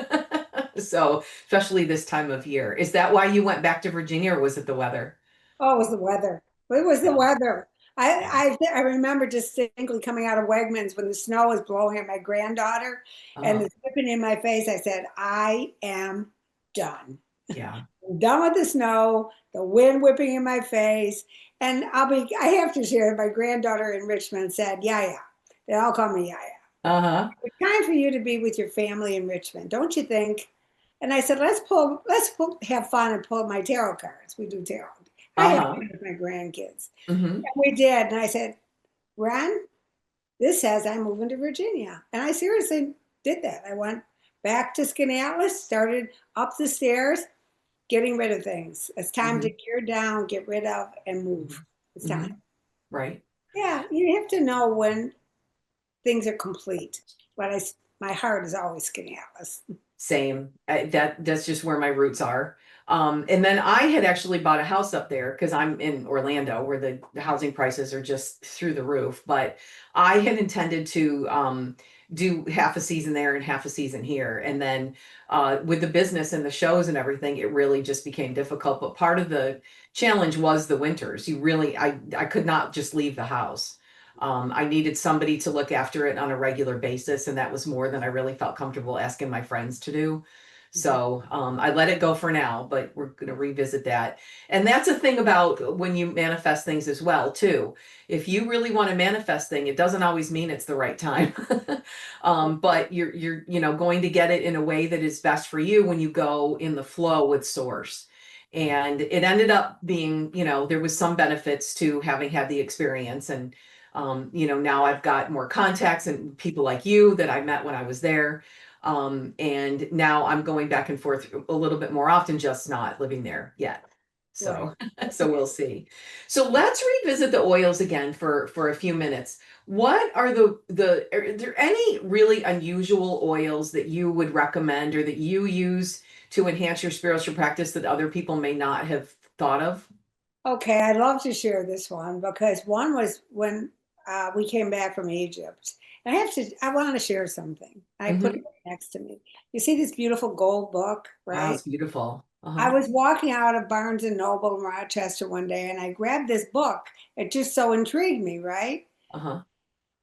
So especially this time of year. Is that why you went back to Virginia or was it the weather? Oh, it was the weather. It was the Yeah. weather. Yeah. I remember distinctly coming out of Wegmans when the snow was blowing at my granddaughter and Uh-huh. it's dripping in my face. I said, I am done. Yeah. I'm done with the snow, the wind whipping in my face. And I have to share, my granddaughter in Richmond said, yeah. They all call me Yaya. Uh-huh. It's time for you to be with your family in Richmond, don't you think? And I said, have fun and pull my tarot cards. We do tarot. I have Uh-huh. fun with my grandkids. Hmm. And we did. And I said, Ron, this says I'm moving to Virginia. And I seriously did that. I went back to Skaneateles, started up the stairs, getting rid of things. It's time to Hmm. gear down, get rid of, and move. Hmm. It's time. Hmm. Right. Yeah, you have to know when things are complete. But my heart is always Skaneateles. Same. That's just where my roots are. And then I had actually bought a house up there because I'm in Orlando where the housing prices are just through the roof. But I had intended to do half a season there and half a season here. And then with the business and the shows and everything, it really just became difficult. But part of the challenge was the winters. I could not just leave the house. I needed somebody to look after it on a regular basis, and that was more than I really felt comfortable asking my friends to do. So I let it go for now, but we're going to revisit that. And that's a thing about when you manifest things as well, too. If you really want to manifest thing, it doesn't always mean it's the right time. But you're going to get it in a way that is best for you when you go in the flow with source. And it ended up being, there was some benefits to having had the experience and now I've got more contacts and people like you that I met when I was there. And now I'm going back and forth a little bit more often, just not living there yet. Right. So, so we'll see. So let's revisit the oils again for a few minutes. What are are there any really unusual oils that you would recommend or that you use to enhance your spiritual practice that other people may not have thought of? Okay, I'd love to share this one because one was when we came back from Egypt. And I want to share something. I put it Hmm. right next to me. You see this beautiful gold book, Wow, right? it's beautiful. I Uh-huh. was walking out of Barnes and Noble in Rochester one day and I grabbed this book. It just so intrigued me, right? Uh-huh.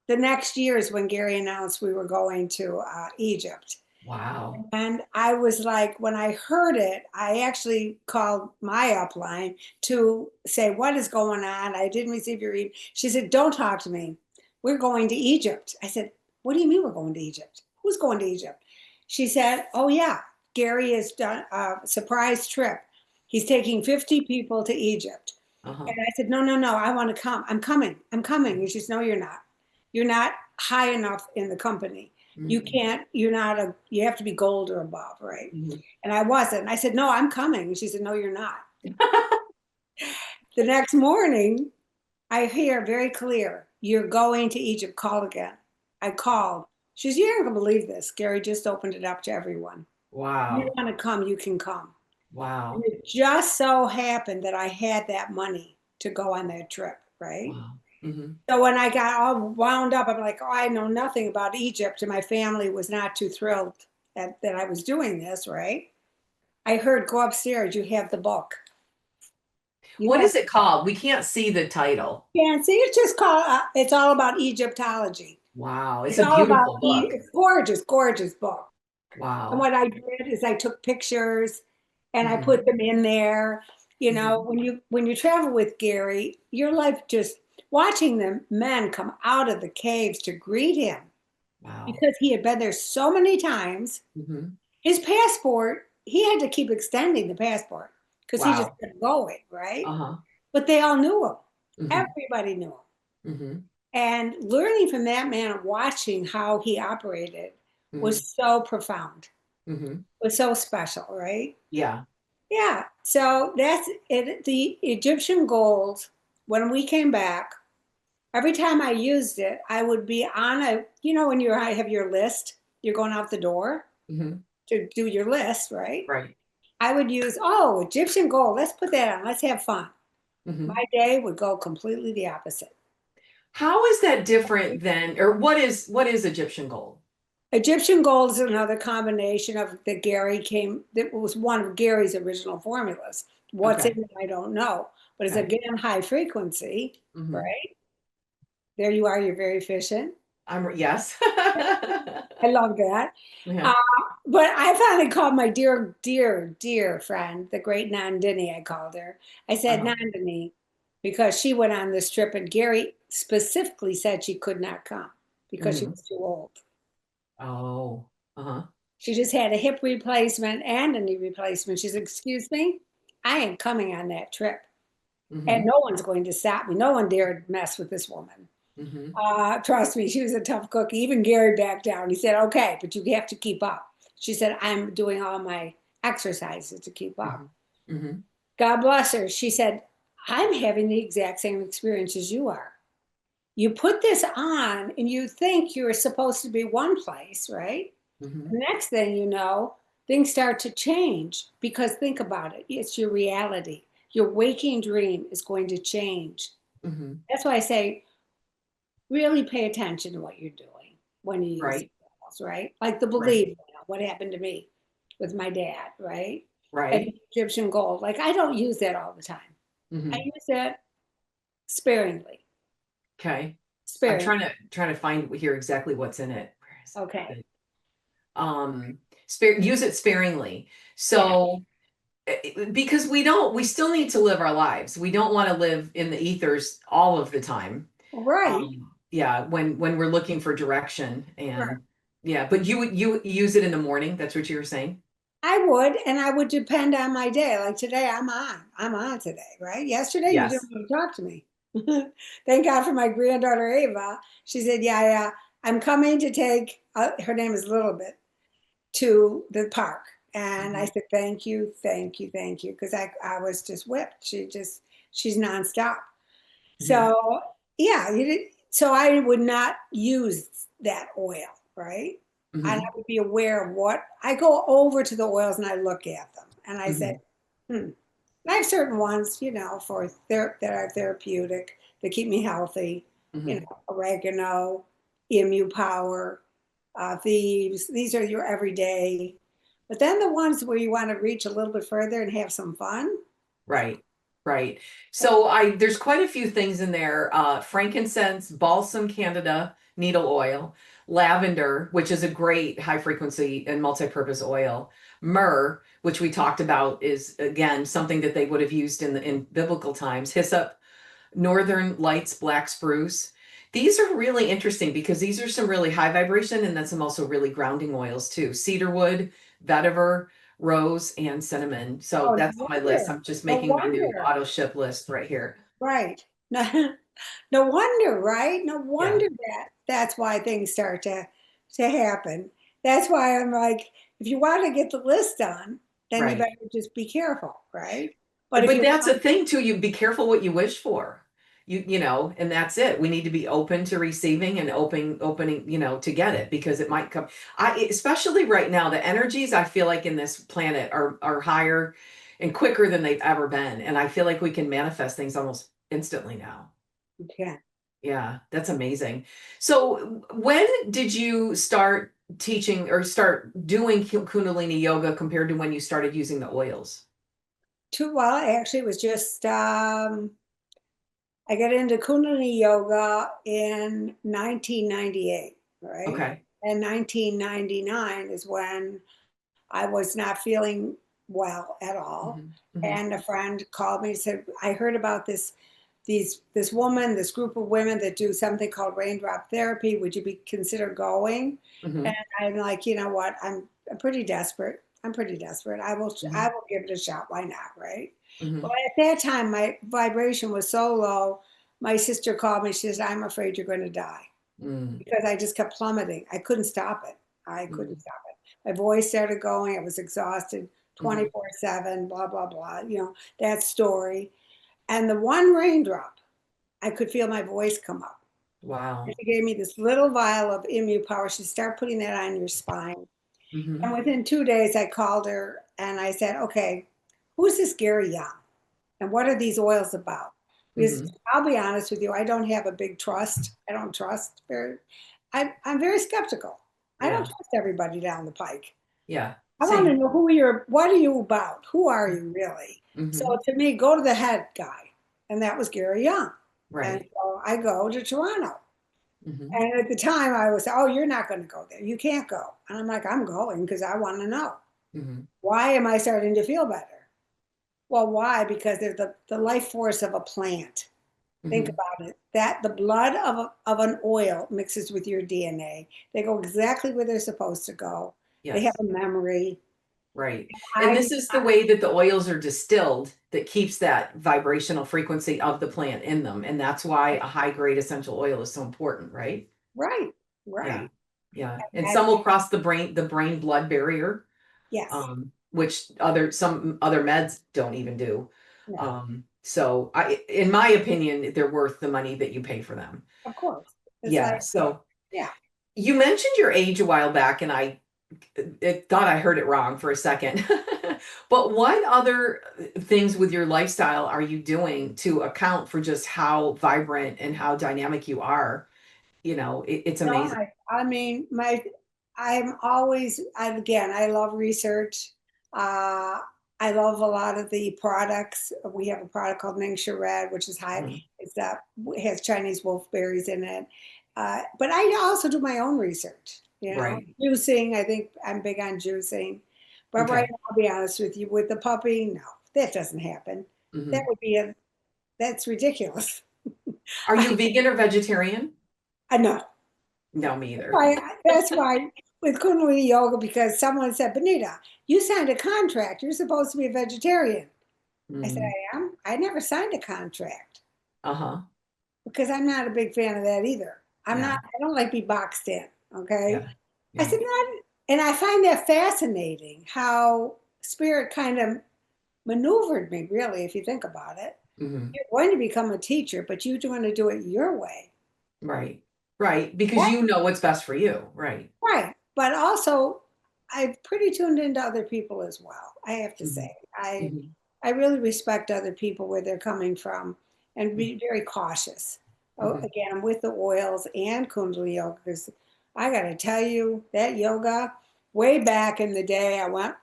The next year is when Gary announced we were going to Egypt. Wow. And I was like, when I heard it, I actually called my upline to say, what is going on? I didn't receive your email. She said, don't talk to me. We're going to Egypt. I said, what do you mean we're going to Egypt? Who's going to Egypt? She said, oh, yeah, Gary has done a surprise trip. He's taking 50 people to Egypt. Uh-huh. And I said, no, no, no, I want to come. I'm coming. I'm coming. And she said, no, you're not. You're not high enough in the company. You Mhm. can't, you have to be gold or above, right? Mhm. And I wasn't. And I said, no, I'm coming. And she said, no, you're not. The next morning, I hear very clear, you're going to Egypt, call again. I called. She said, you're not going to believe this. Gary just opened it up to everyone. If you Wow. want to come, you can come. And Wow. it just so happened that I had that money to go on that trip, right? Wow. Hmm. So when I got all wound up, I'm like, oh, I know nothing about Egypt, and my family was not too thrilled that I was doing this, right? I heard, go upstairs, you have the book. You What have is it called? We can't see the title. can't see. It's just called. It's all about Egyptology. Wow, it's It's a all about. beautiful book. It's gorgeous, gorgeous book. And Wow. what I did is I took pictures and I put Hmm. them in there. You know, Hmm. when you travel with Gary, your life just watching the men come out of the caves to greet him Wow. because he had been there so many times. Hmm. His passport, he had to keep extending the passport because he just Wow. kept going, right? Uh-huh. But they all knew him. Hmm. Everybody knew him. Hmm. And learning from that man and watching how he operated Hmm. was so profound, Hmm. was so special, right? Yeah. Yeah. So that's it. The Egyptian gold, when we came back, every time I used it, I would be on when I have your list, you're going out the door Hmm. to do your list, right? Right. I would use, oh, Egyptian gold, let's put that on, let's have fun. Hmm. My day would go completely the opposite. How is that different than, or what is Egyptian gold? Egyptian gold is another combination of that was one of Gary's original formulas. What's Okay. in it, I don't know, but it's Okay. again high frequency, Hmm. right? There you are, you're very efficient. Yes. I love that. Yeah. Uh, but I finally called my dear, dear, dear friend, the great Nandini, I called her. I said, Uh-huh. Nandini, because she went on this trip and Gary specifically said she could not come because she Hmm. was too old. Oh. Uh-huh. She just had a hip replacement and a knee replacement. She said, excuse me, I ain't coming on that trip. And Hmm. no one's going to stop me. No one dared mess with this woman. Hmm. Trust me, she was a tough cookie. Even Gary backed down. He said, okay, but you have to keep up. She said, I'm doing all my exercises to keep up. Hmm. Hmm. God bless her. She said, I'm having the exact same experience as you are. You put this on and you think you're supposed to be one place, right? Hmm. The next thing you know, things start to change because think about it. It's your reality. Your waking dream is going to change. Hmm. That's why I say really pay attention to what you're doing when you use Right. emails, right? Like the Right. believe, what happened to me with my dad, right? And Right. Egyptian gold. Like I don't use that all the time. I Hmm. use that sparingly. Okay. I'm Sparingly. trying to find here exactly what's in it. Where is Okay. it? Spare use it sparingly. Yeah. So because we still need to live our lives. We don't want to live in the ethers all of the time. Right. Yeah, when we're looking for direction Right. and yeah, but you use it in the morning. That's what you were saying? I would, and I would depend on my day. Like today, I'm on. I'm on today, right? Yesterday, you didn't Yes. want to talk to me. Thank God for my granddaughter Ava. She said, "Yeah, yeah, I'm coming to take." Her name is Little Bit to the park, and I Mhm. said, "Thank you, thank you, thank you," because I was just whipped. She's nonstop. Mhm. So yeah, so I would not use that oil, right? And I Mhm. would be aware of what I go over to the oils and I look at them and I say, Mhm. hmm. I have certain ones, for that are therapeutic, that keep me healthy, Mhm. oregano, emu power, thieves. These are your everyday. But then the ones where you want to reach a little bit further and have some fun. Right. Right. So I there's quite a few things in there. Frankincense, balsam candida, needle oil, lavender, which is a great high frequency and multi-purpose oil. Myrrh, which we talked about, is again something that they would have used in biblical times. Hyssop, Northern Lights Black Spruce. These are really interesting because these are some really high vibration and then some also really grounding oils too. Cedarwood, vetiver, rose, and cinnamon. So Oh, no that's on my list. wonder. I'm just No making my new wonder. auto ship list right here. Right. No, no wonder, right? No Yeah, wonder that's why things start to happen. That's why I'm like, if you want to get the list done, then you right. better just be careful, right? But if But you that's a thing too. You be careful what you wish for. And that's it. We need to be open to receiving and opening, to get it because it might come. Especially right now, the energies I feel like in this planet are higher and quicker than they've ever been. And I feel like we can manifest things almost instantly now. you can, Yeah, that's amazing. So when did you start teaching or start doing Kundalini yoga compared to when you started using the oils? Too well, actually, it was just I got into Kundalini yoga in 1998, right? Okay. And 1999 is when I was not feeling well at all. Hmm. Hmm. And a friend called me and said, I heard about this woman, this group of women that do something called raindrop therapy. Would you be consider going? And Hmm. I'm like, you know what? I'm pretty desperate. I'm pretty desperate. I Hmm. will give it a shot. Why not? Right. But Hmm. at that time, my vibration was so low. My sister called me. She says, I'm afraid you're going to die Mm. because I just kept plummeting. I couldn't stop it. I couldn't Mm. stop it. My voice started going. I was exhausted Hmm. 24/7, blah, blah, blah. That story. And the one raindrop, I could feel my voice come up. And Wow. she gave me this little vial of Imu Power. She started putting that on your spine. And Hmm. within 2 days, I called her and I said, okay, who's this Gary Young? And what are these oils about? Because Hmm. I'll be honest with you, I don't have a big trust. I don't trust very, I'm very skeptical. I don't Yeah. trust everybody down the pike. Yeah. I want to Same. know what are you about? Who are you really? So Hmm. to me, go to the head guy. And that was Gary Young. And Right. so I go to Toronto. Hmm. And at the time I was, oh, you're not going to go there. You can't go. And I'm like, I'm going because I want to know. Hmm. Why am I starting to feel better? Well, why? Because they're the life force of a plant. Think Hmm. about it. That the blood of an oil mixes with your DNA. They go exactly where they're supposed to go. They have Yes. a memory. Right. And I this is the way that the oils are distilled that keeps that vibrational frequency of the plant in them. And that's why a high grade essential oil is so important, right? right, Yeah. right. Yeah. And That, some will cross the brain blood barrier, yes, which some other meds don't even do. no, So in my opinion, they're worth the money that you pay for them. of course. It's Yeah. like, So yeah. you mentioned your age a while back, and it thought I heard it wrong for a second. But what other things with your lifestyle are you doing to account for just how vibrant and how dynamic you are? It's No, amazing. I mean, again, I love research. Uh, I love a lot of the products. We have a product called Ningxia Red, which is high. Mhm. It has Chinese wolfberries in it. But I also do my own research, Right. juicing. I think I'm big on juicing. But right Okay. now, I'll be honest with you, with the puppy, no, that doesn't happen. That Hmm. would be that's ridiculous. Are I, you vegan or vegetarian? I know. No, me That's either. why with Kundalini Yoga, because someone said, Bonita, you signed a contract. You're supposed to be a vegetarian. I said, Mm. I am. I never signed a contract Uh-huh. because I'm not a big fan of that either. Yeah. I don't like to be boxed in. Okay. Yeah. I Yeah. said, not, and I find that fascinating how spirit kind of maneuvered me, really, if you think about it. Hmm. You're going to become a teacher, but you're going to do it your way. Right. Right. Because you know what's best for you. Right. Right. But also, I'm pretty tuned into other people as well. I have to Hmm. say, I Hmm. I really respect other people where they're coming from, and be very cautious. Oh, Hmm. again, with the oils and Kundalini yoga, because I got to tell you that yoga. Way back in the day, I went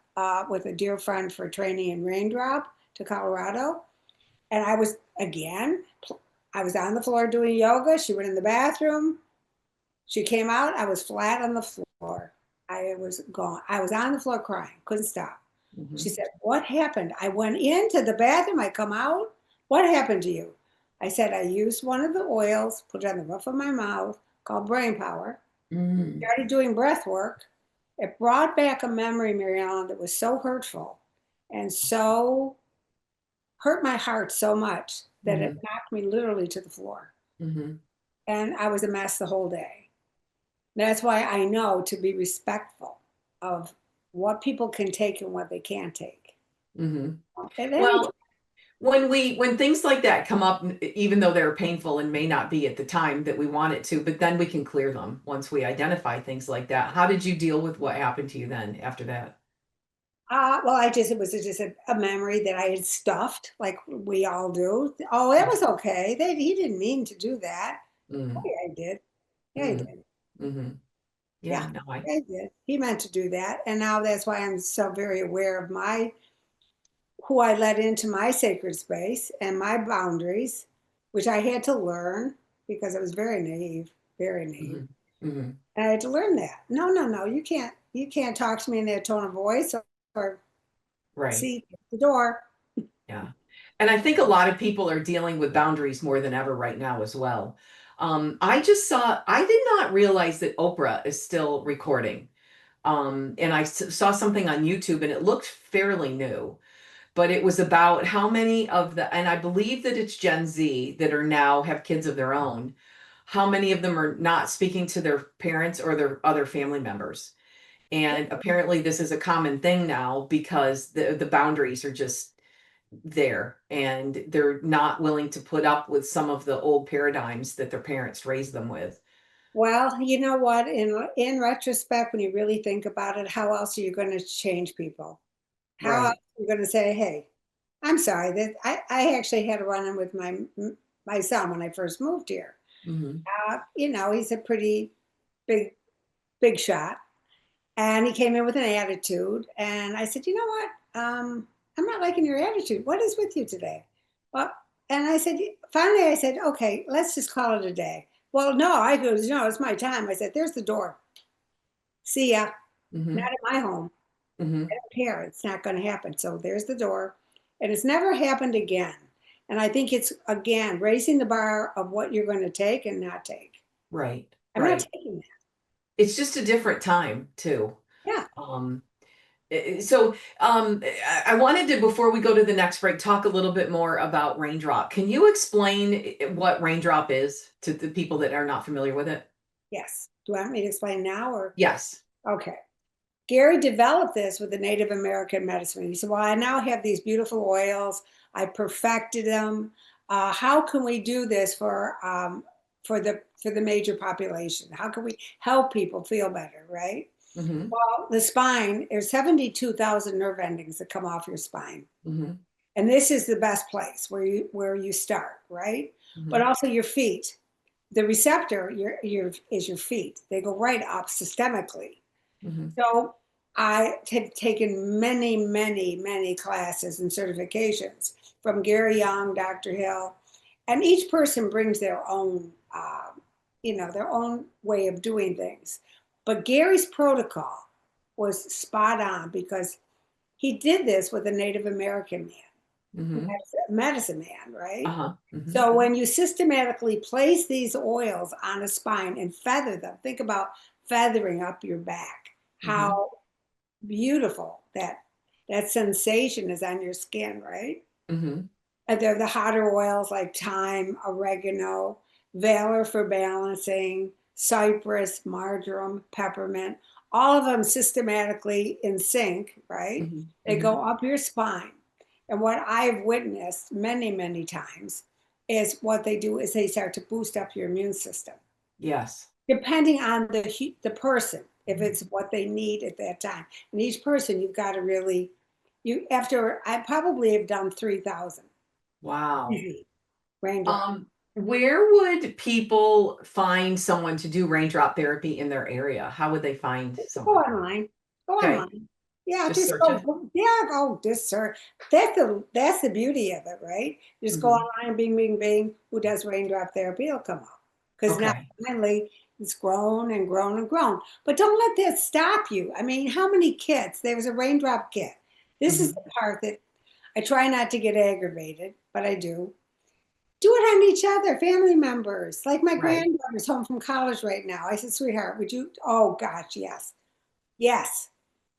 with a dear friend for training in Raindrop to Colorado, and I was on the floor doing yoga. She went in the bathroom. She came out. I was flat on the floor. I was gone. I was on the floor crying, couldn't stop. She Hmm. said, what happened? I went into the bathroom. I come out. What happened to you? I said, I used one of the oils, put it on the roof of my mouth, called Brain Power, Hmm. started doing breath work. It brought back a memory, Mary Ellen, that was so hurtful and so hurt my heart so much that it Hmm. knocked me literally to the floor. Hmm. And I was a mess the whole day. That's why I know to be respectful of what people can take and what they can't take. Hmm. At any time. Well, when things like that come up, even though they're painful and may not be at the time that we want it to, but then we can clear them once we identify things like that. How did you deal with what happened to you then after that? Well, it was just a memory that I had stuffed, like we all do. Oh, that was okay. He didn't mean to do that. Oh, mm, yeah, he did. Yeah, he mm, did. hmm. Yeah, Yeah, no, yeah, he did. He meant to do that. And now that's why I'm so very aware of my who I let into my sacred space and my boundaries, which I had to learn because I was very naive, very naive. hmm, hmm. And I had to learn that. No, no, no, you can't talk to me in that tone of voice or Right. see the door. Yeah. And I think a lot of people are dealing with boundaries more than ever right now as well. I did not realize that Oprah is still recording. And saw something on YouTube and it looked fairly new, but it was about how many of and I believe that it's Gen Z that are now have kids of their own, how many of them are not speaking to their parents or their other family members. And apparently this is a common thing now because the boundaries are just there and they're not willing to put up with some of the old paradigms that their parents raised them with. Well, you know what? In retrospect, when you really think about it, how else are you going to change people? How else Right. are you going to say, "Hey, I'm sorry that I actually had a run-in with my son when I first moved here." Hmm. He's a pretty big big shot, and he came in with an attitude, and I said, "You know what? I'm not liking your attitude. What is with you today?" Well, and I said, finally, I said, "Okay, let's just call it a day." Well, no, I goes, "No, it's my time." I said, "There's the door. See ya. Not Hmm. at my home. I Hmm. don't care. It's not going to happen." So there's the door. And it's never happened again. And I think it's, again, raising the bar of what you're going to take and not take. Right. I'm not Right. taking that. It's just a different time too. Yeah. Um, I wanted to, before we go to the next break, talk a little bit more about raindrop. Can you explain what raindrop is to the people that are not familiar with it? Yes. Do you want me to explain now or? Yes. Okay. Gary developed this with the Native American medicine. He said, "Well, I now have these beautiful oils. I perfected them. How can we do this for the major population? How can we help people feel better, right?" Hmm. Well, the spine, there's 72,000 nerve endings that come off your spine. Hmm. And this is the best place where you start, right? But Hmm. also your feet. The receptor is your feet. They go right up systemically. Hmm. So I have taken many, many, many classes and certifications from Gary Young, Dr. Hill, and each person brings their own way of doing things. But Gary's protocol was spot on because he did this with a Native American Hmm. medicine man, right? Uh-huh. Hmm. So when you systematically place these oils on a spine and feather them, think about feathering up your back. Hmm. How beautiful that sensation is on your skin, right? Hmm. And they're the hotter oils like thyme, oregano, valor for balancing, cypress, marjoram, peppermint, all of them systematically in sync, right? Hmm. They Hmm. go up your spine. And what I've witnessed many, many times is what they do is they start to boost up your immune system Yes. depending on the person, if it's what they need at that time. And each person, you've got to really, you after I probably have done 3,000 Wow. easy raindrop. Where would people find someone to do raindrop therapy in their area? How would they find Go someone? online. Go Okay, online. Yeah, just just search go. it. Yeah, go. Just search. That's the beauty of it, right? Just go Hmm. online, Bing, Bing, Bing. Who does raindrop therapy? It'll come up because now Okay. finally it's grown and grown and grown. But don't let that stop you. I mean, how many kits? There was a raindrop kit. This is Hmm. the part that I try not to get aggravated, but I do. Do it on each other, family members. Like my Right. granddaughter's home from college right now. I said, "Sweetheart, would you?" "Oh gosh, yes." Yes.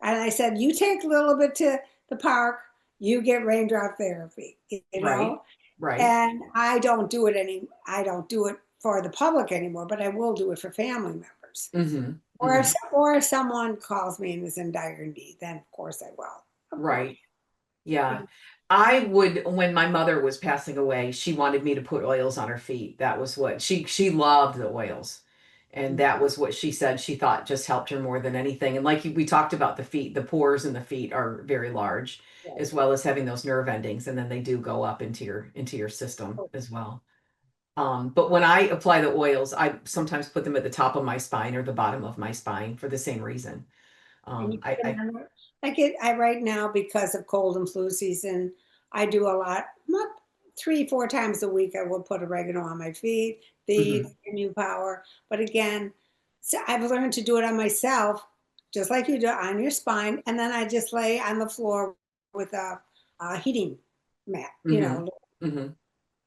And I said, "You take a little bit to the park, you get raindrop therapy, you Right. know?" Right. And I don't do it for the public anymore, but I will do it for family members. Hmm. Or Hmm. if someone calls me and is in dire need, then of course I will. Of course. Right. Yeah. I would, when my mother was passing away, she wanted me to put oils on her feet. That was what she loved, the oils. And that was what she said she thought just helped her more than anything. And like we talked about the feet, the pores in the feet are very large, Right. as well as having those nerve endings, and then they do go up into your system as well. But when I apply the oils, I sometimes put them at the top of my spine or the bottom of my spine for the same reason. And you put them I on there. I right now because of cold and flu season, I do a lot, not 3, 4 times a week. I will put oregano on my feet, these mhm, new power. But again, so I've learned to do it on myself, just like you do on your spine, and then I just lay on the floor with a heating mat. mhm, mhm.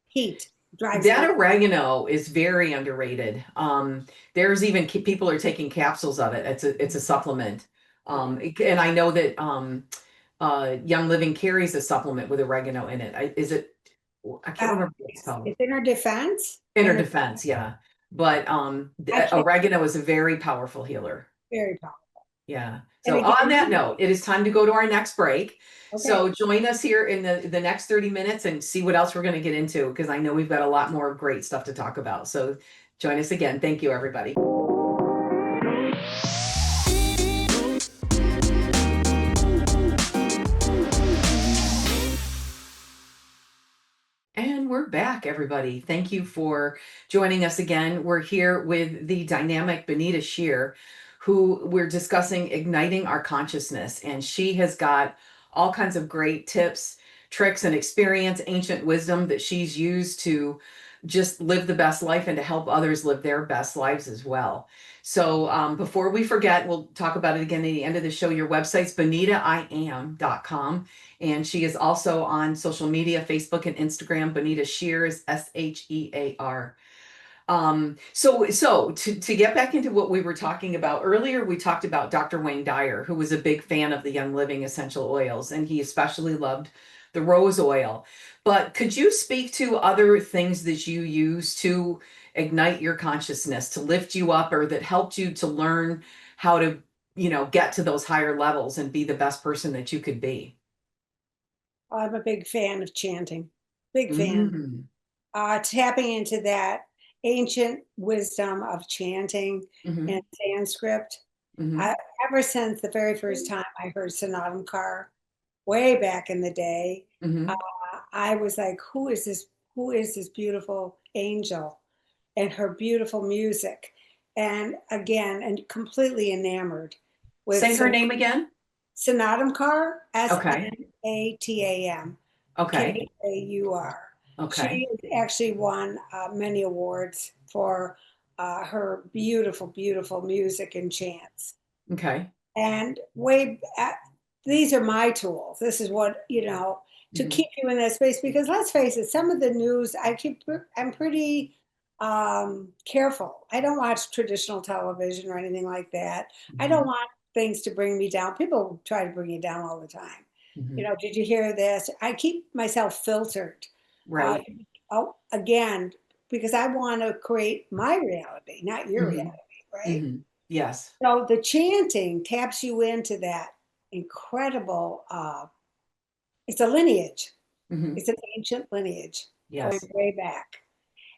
Heat drives me. That oregano is very underrated. There's even people are taking capsules of it. It's a supplement. And I know that Young Living carries a supplement with oregano in it. Is it? I can't remember what it's called. It's inner defense. Inner defense, yeah. But I can't. oregano is a very powerful healer. Very powerful. Yeah. And So on that again, note, it is time to go to our next break. okay. So join us here in the next 30 minutes and see what else we're going to get into because I know we've got a lot more great stuff to talk about. So join us again. Thank you, everybody. And we're back, everybody. Thank you for joining us again. We're here with the dynamic Bonita Shear, who we're discussing igniting our consciousness. And she has got all kinds of great tips, tricks, and experience, ancient wisdom that she's used to just live the best life and to help others live their best lives as well. So before we forget, we'll talk about it again at the end of the show. Your website's bonitaiam.com. And she is also on social media, Facebook and Instagram. Bonita Shear is Shear. So to get back into what we were talking about earlier, we talked about Dr. Wayne Dyer, who was a big fan of the Young Living essential oils, and he especially loved the rose oil. But could you speak to other things that you use to ignite your consciousness, to lift you up, or that helped you to learn how to, get to those higher levels and be the best person that you could be? I'm a big fan of chanting. Big fan. Mm, Tapping into that ancient wisdom of chanting hmm in Sanskrit. hmm I, ever since the very first time I heard Sonatam Kar, way back in the day, uh, hmm I was like, "Who is this? Who is this beautiful angel and her beautiful music?" And again, and completely enamored with Say her name again. Sonatam Kaur, Okay. Sanatam. Okay. Kaur. Okay. She has actually won many awards for her beautiful, beautiful music and chants. Okay. And these are my tools. This is what, to hmm keep you in that space. Because let's face it, some of the news, I'm pretty careful. I don't watch traditional television or anything like that. I don't hmm want things to bring me down. People try to bring you down all the time. hmm Did you hear this? I keep myself filtered. Uh, Right. again, because I want to create my reality, not your hmm reality, right? hmm Yes. So the chanting taps you into that incredible, it's a lineage. hmm It's an ancient lineage going Yes. way back.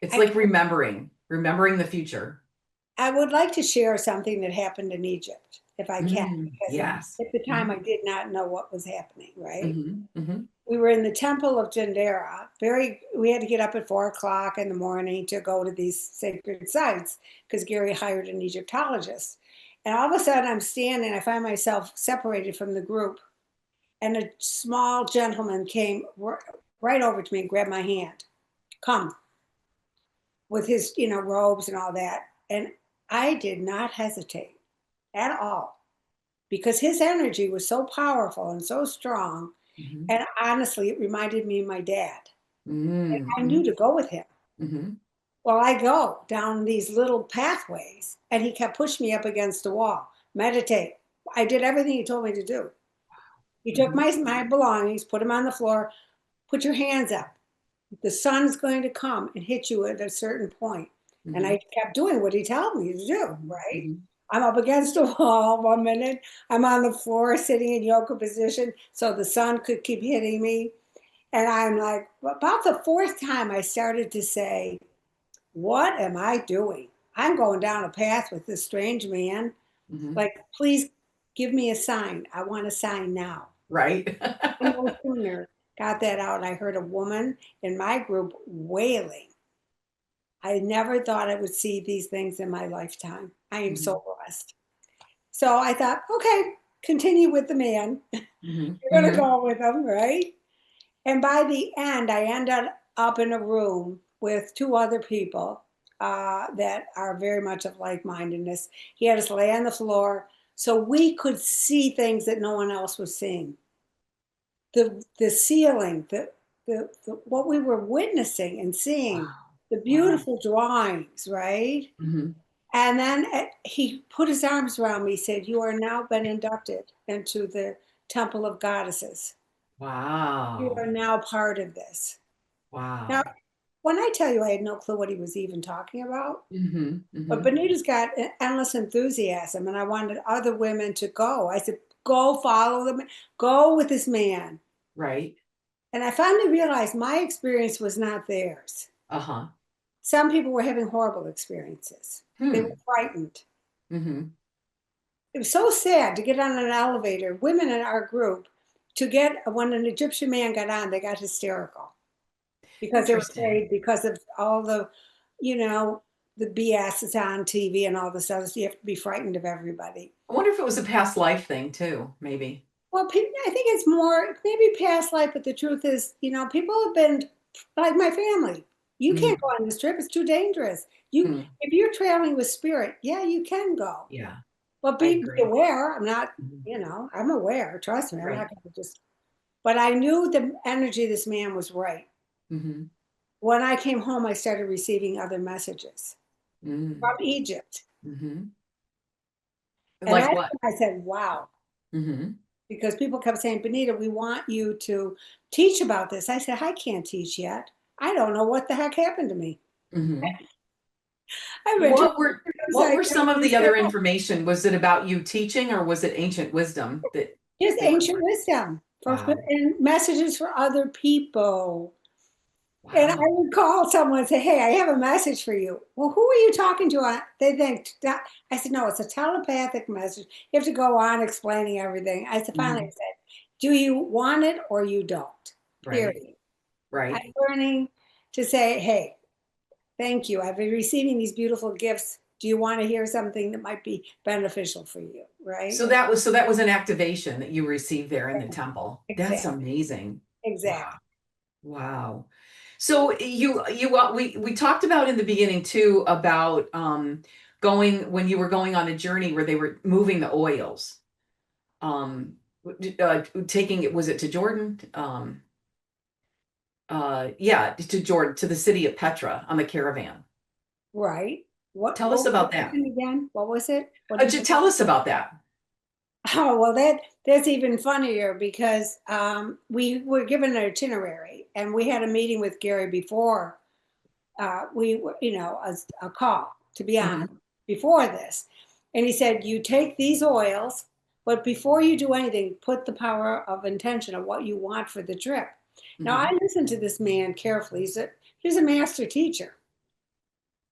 It's I, like remembering the future. I would like to share something that happened in Egypt, if I can, because Yes. at the time hmm I did not know what was happening, right? hmm We were in the temple of Dendera. We had to get up at 4 o'clock in the morning to go to these sacred sites because Gary hired an Egyptologist. And all of a sudden I'm standing, I find myself separated from the group. And a small gentleman came right over to me and grabbed my hand. Come, with his, robes and all that. And I did not hesitate at all because his energy was so powerful and so strong. hmm And honestly, it reminded me of my dad. And I knew hmm to go with him. hmm Well, I go down these little pathways, and he kept pushing me up against the wall. Meditate. I did everything he told me to do. He took hmm my belongings, put them on the floor, put your hands up. The sun's going to come and hit you at a certain point. And hmm I kept doing what he told me to do, right? hmm I'm up against a wall 1 minute. I'm on the floor sitting in yoga position so the sun could keep hitting me. And I'm like, about the fourth time, I started to say, what am I doing? I'm going down a path with this strange man. hmm Like, please give me a sign. I want a sign now. Right. And no sooner got that out, I heard a woman in my group wailing. I never thought I would see these things in my lifetime. I am Mhm. so blessed. So I thought, okay, continue with the man. Mhm. You're going to Mhm. go with him, right? And by the end, I ended up in a room with two other people that are very much of like-mindedness. He had us lay on the floor so we could see things that no one else was seeing. The ceiling, the what we were witnessing and seeing, Wow. the Wow. beautiful drawings, right? Mhm. And then he put his arms around me, said, "You are now been inducted into the Temple of Goddesses. You are Wow. now part of this." Now, Wow. when I tell you I had no clue what he was even talking about, Mhm. but Mhm. Bonita's got endless enthusiasm, and I wanted other women to go. I said, "Go follow them, go with this man." Right. And I finally realized my experience was not theirs. Uh-huh. Some people were having horrible experiences. They were Hmm. frightened. Mhm. It was so sad to get on an elevator, women in our group, to get when an Egyptian man got on, they got hysterical because they were Interesting. afraid because of all the, you know, the BS is on TV and all this other. So you have to be frightened of everybody. I wonder if it was a past life thing too, maybe. Well, people, I think it's more maybe past life, but the truth is, people have been like my family. You can't go Mhm. on this trip; it's too dangerous. You, Hmm. if you're traveling with spirit, yeah, you can go. Yeah, But I be agree. aware. I'm not, Mhm. I'm aware. Trust me, I'm Right. not going to just. But I knew the energy of this man was right. Mhm. When I came home, I started receiving other messages from Mm. Egypt, Mhm. and Like what? I said, "Wow." Mhm. Because people kept saying, "Bonita, we want you to teach about this." I said, "I can't teach yet. I don't know what the heck happened to me. Mhm. I read your What were what website were some of and the said, other oh, information? Was it about you teaching or was it ancient wisdom that just they were ancient wisdom wow. and messages for other people." And I Wow. would call someone and say, "Hey, I have a message for you." "Well, who are you talking to?" They think that. I said, "No, it's a telepathic message. You have to go on explaining everything." I said, finally, I Mhm. said, "Do you want it or you don't?" Right. Period. I'm Right. learning to say, "Hey, thank you. I've been receiving these beautiful gifts. Do you want to hear something that might be beneficial for you?" Right? So that was an activation that you received there in the temple. That's Exactly. amazing. Wow. Exactly. Wow. So we talked about in the beginning too about going when you were going on a journey where they were moving the oils. Taking it was it to Jordan? Yeah, to Jordan, to the city of Petra on the caravan. Right. What Tell us what was the about that. question again? What was it? What did you Tell us about that. Oh, well, that's even funnier because we were given an itinerary and we had a meeting with Gary before we were, a call to be on Hmm. before this. And he said, "You take these oils, but before you do anything, put the power of intention of what you want for the trip." Now, I Hmm. listened to this man carefully. He's a master teacher.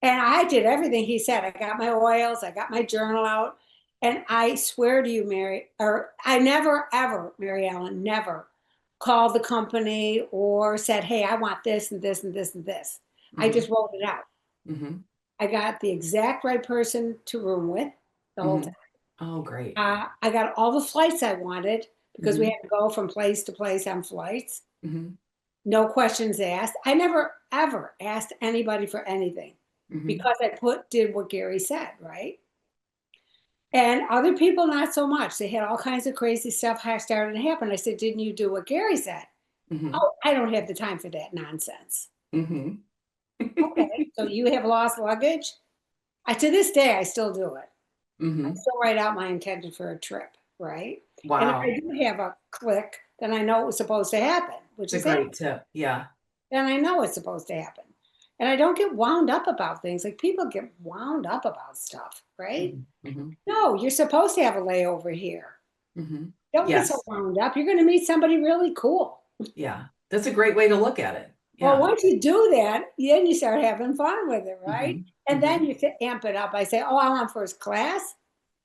And I did everything he said. I got my oils, I got my journal out. And I swear to you, Mary, or I never, ever, Mary Ellen, never called the company or said, "Hey, I want this and this and this and this." I Hmm. just wrote it out. Hmm. I got the exact right person to room with the whole Hmm. time. Oh, great. I got all the flights I wanted because we Hmm. had to go from place to place on flights. Hmm. No questions asked. I never, ever asked anybody for anything Hmm. because did what Gary said, right? And other people, not so much. They had all kinds of crazy stuff starting to happen. I said, "Didn't you do what Gary said?" Hmm. "Oh, I don't have the time for that nonsense." Hmm. "Okay, so you have lost luggage?" To this day, I still do it. I Hmm. still write out my intention for a trip, right? And if I Wow. do have a click, then I know it was supposed to happen, which It's is a happening. great tip. Yeah. Then I know it's supposed to happen. And I don't get wound up about things. Like people get wound up about stuff, right? Hmm. Hmm. No, you're supposed to have a layover here. Hmm. Don't get so Yes. wound up. You're going to meet somebody really cool. Yeah. That's a great way to look at it. Well, Yeah. once you do that, then you start having fun with it, right? Hmm. And then Hmm. you amp it up. I say, "Oh, I want first class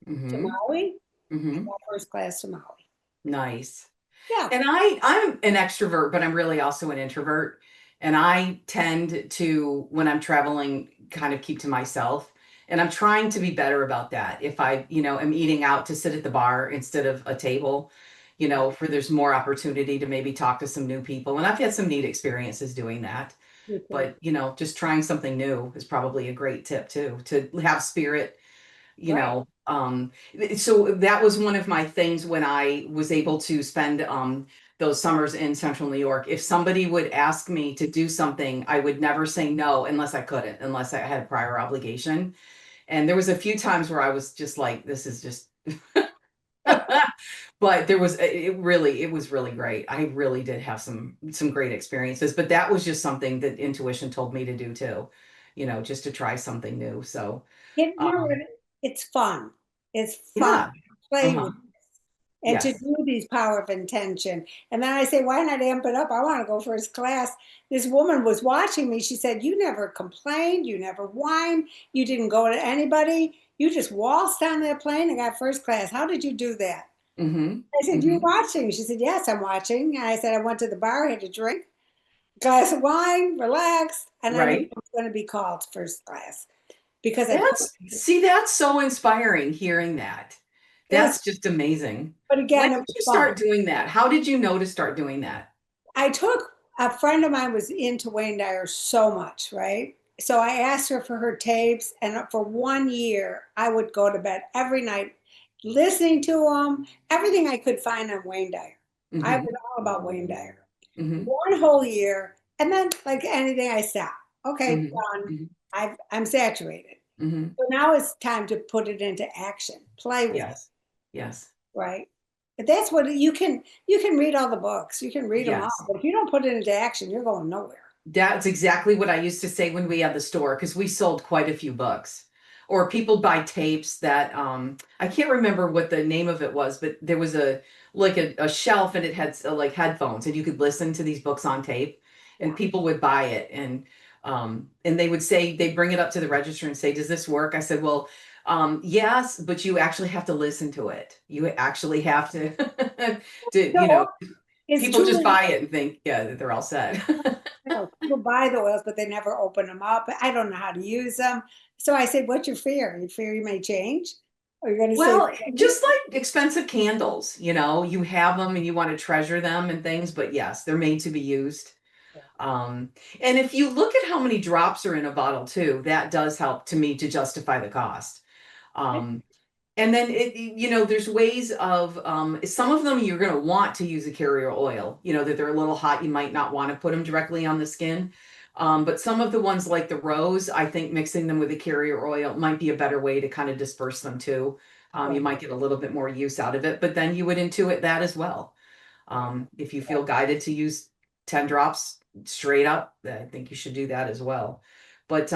to Hmm. Maui." I Hmm. want first class to Maui. Nice. Yeah. And I'm an extrovert, but I'm really also an introvert. And I tend to, when I'm traveling, kind of keep to myself. And I'm trying to be better about that. If I, am eating out, to sit at the bar instead of a table, for there's more opportunity to maybe talk to some new people. And I've had some neat experiences doing that. Me too. But, just trying something new is probably a great tip too, to have spirit, you Right. know. So that was one of my things when I was able to spend those summers in central New York. If somebody would ask me to do something, I would never say no unless I couldn't, unless I had a prior obligation. And there was a few times where I was just like, this is just but it was really great. I really did have some great experiences, but that was just something that intuition told me to do too, just to try something new. So, You know what? um, It's fun. It's fun yeah. to play Uh-huh. with and to Yes. do these power of intention. And then I say, why not amp it up? I want to go first class. This woman was watching me. She said, you never complained. You never whined. You didn't go to anybody. You just waltzed on that plane and got first class. How did you do that? Mm-hmm. I said, you're Mm-hmm. watching. She said, yes, I'm watching. And I said, I went to the bar, had a drink, glass of wine, relaxed, and I knew I Right. was going to be called first class because I put That's so inspiring hearing that. it was, That's just amazing. but When again, it did was you fun. start doing that? How did you know to start doing that? I took a friend of mine was into Wayne Dyer so much, right? So I asked her for her tapes, and for 1 year, I would go to bed every night listening to him, everything I could find on Wayne Dyer. I Mm-hmm. was all about Wayne Dyer. Mm-hmm. 1 whole year, and then like anything, I stopped. Okay, done. Mm-hmm. I'm saturated. Mm-hmm. So now it's time to put it into action. Play with it, Yes. Yes. right? But that's what you can read all the books, you can read them all, Yes. but if you don't put it into action, you're going nowhere. That's exactly what I used to say when we had the store, because we sold quite a few books. Or people buy tapes that I can't remember what the name of it was, but there was a shelf and it had like headphones and you could listen to these books on tape and Yeah. people would buy it and they would say they bring it up to the register and say, "Does this work?" I said, "Well, yes, but you actually have to listen to it. You actually have to to, No, it's people just truly, buy it and think, yeah, that they're all set." people buy the oils, but they never open them up. I don't know how to use them. So I said, what's your fear? You fear you may change? Or you're going to say, Well, just like expensive candles, you have them and you want to treasure them and things, but yes, they're made to be used. Um, and if you look at how many drops are in a bottle too, that does help to me to justify the cost. Um, and then there's ways of some of them you're going to want to use a carrier oil, that they're a little hot. You might not want to put them directly on the skin. But some of the ones like the rose, I think mixing them with a carrier oil might be a better way to kind of disperse them too. You right, might get a little bit more use out of it, but then you would intuit that as well. right. If you feel guided to use 10 drops straight up, I think you should do that as well. But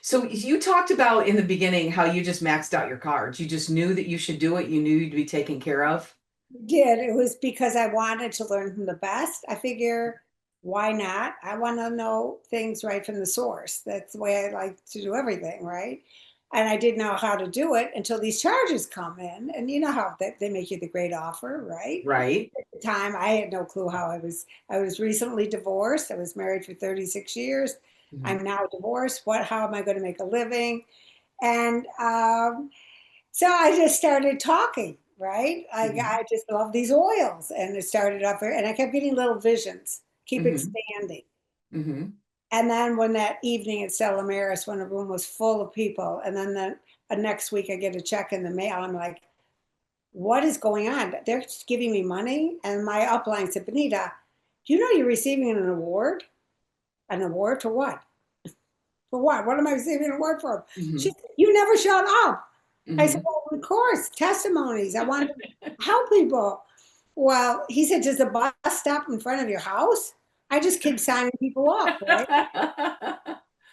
so you talked about in the beginning how you just maxed out your cards. You just knew that you should do it. You knew you'd be taken care of. Did. It was because I wanted to learn from the best. I figure, why not? I want to know things right from the source. That's the way I like to do everything, right? And I didn't know how to do it until these charges come in. And you know how they make you the great offer, right? Right. At the time, I had no clue how I was recently divorced. I was married for 36 years. Hmm. I'm now divorced. How am I going to make a living? And so I just started talking, right? Hmm. I just love these oils. And it started up there, and I kept getting little visions, keep Hmm. expanding. Hmm. And then when that evening at Stella Maris, when the room was full of people, and then the next week I get a check in the mail, I'm like, what is going on? They're just giving me money. And my upline said, Bonita, do you know you're receiving an award? An award for what? For what? What am I receiving an award for? She Hmm. said, you never showed up. I said, Hmm. well, of course, testimonies. I want to help people. Well, he said, does the bus stop in front of your house? I just keep signing people up, right?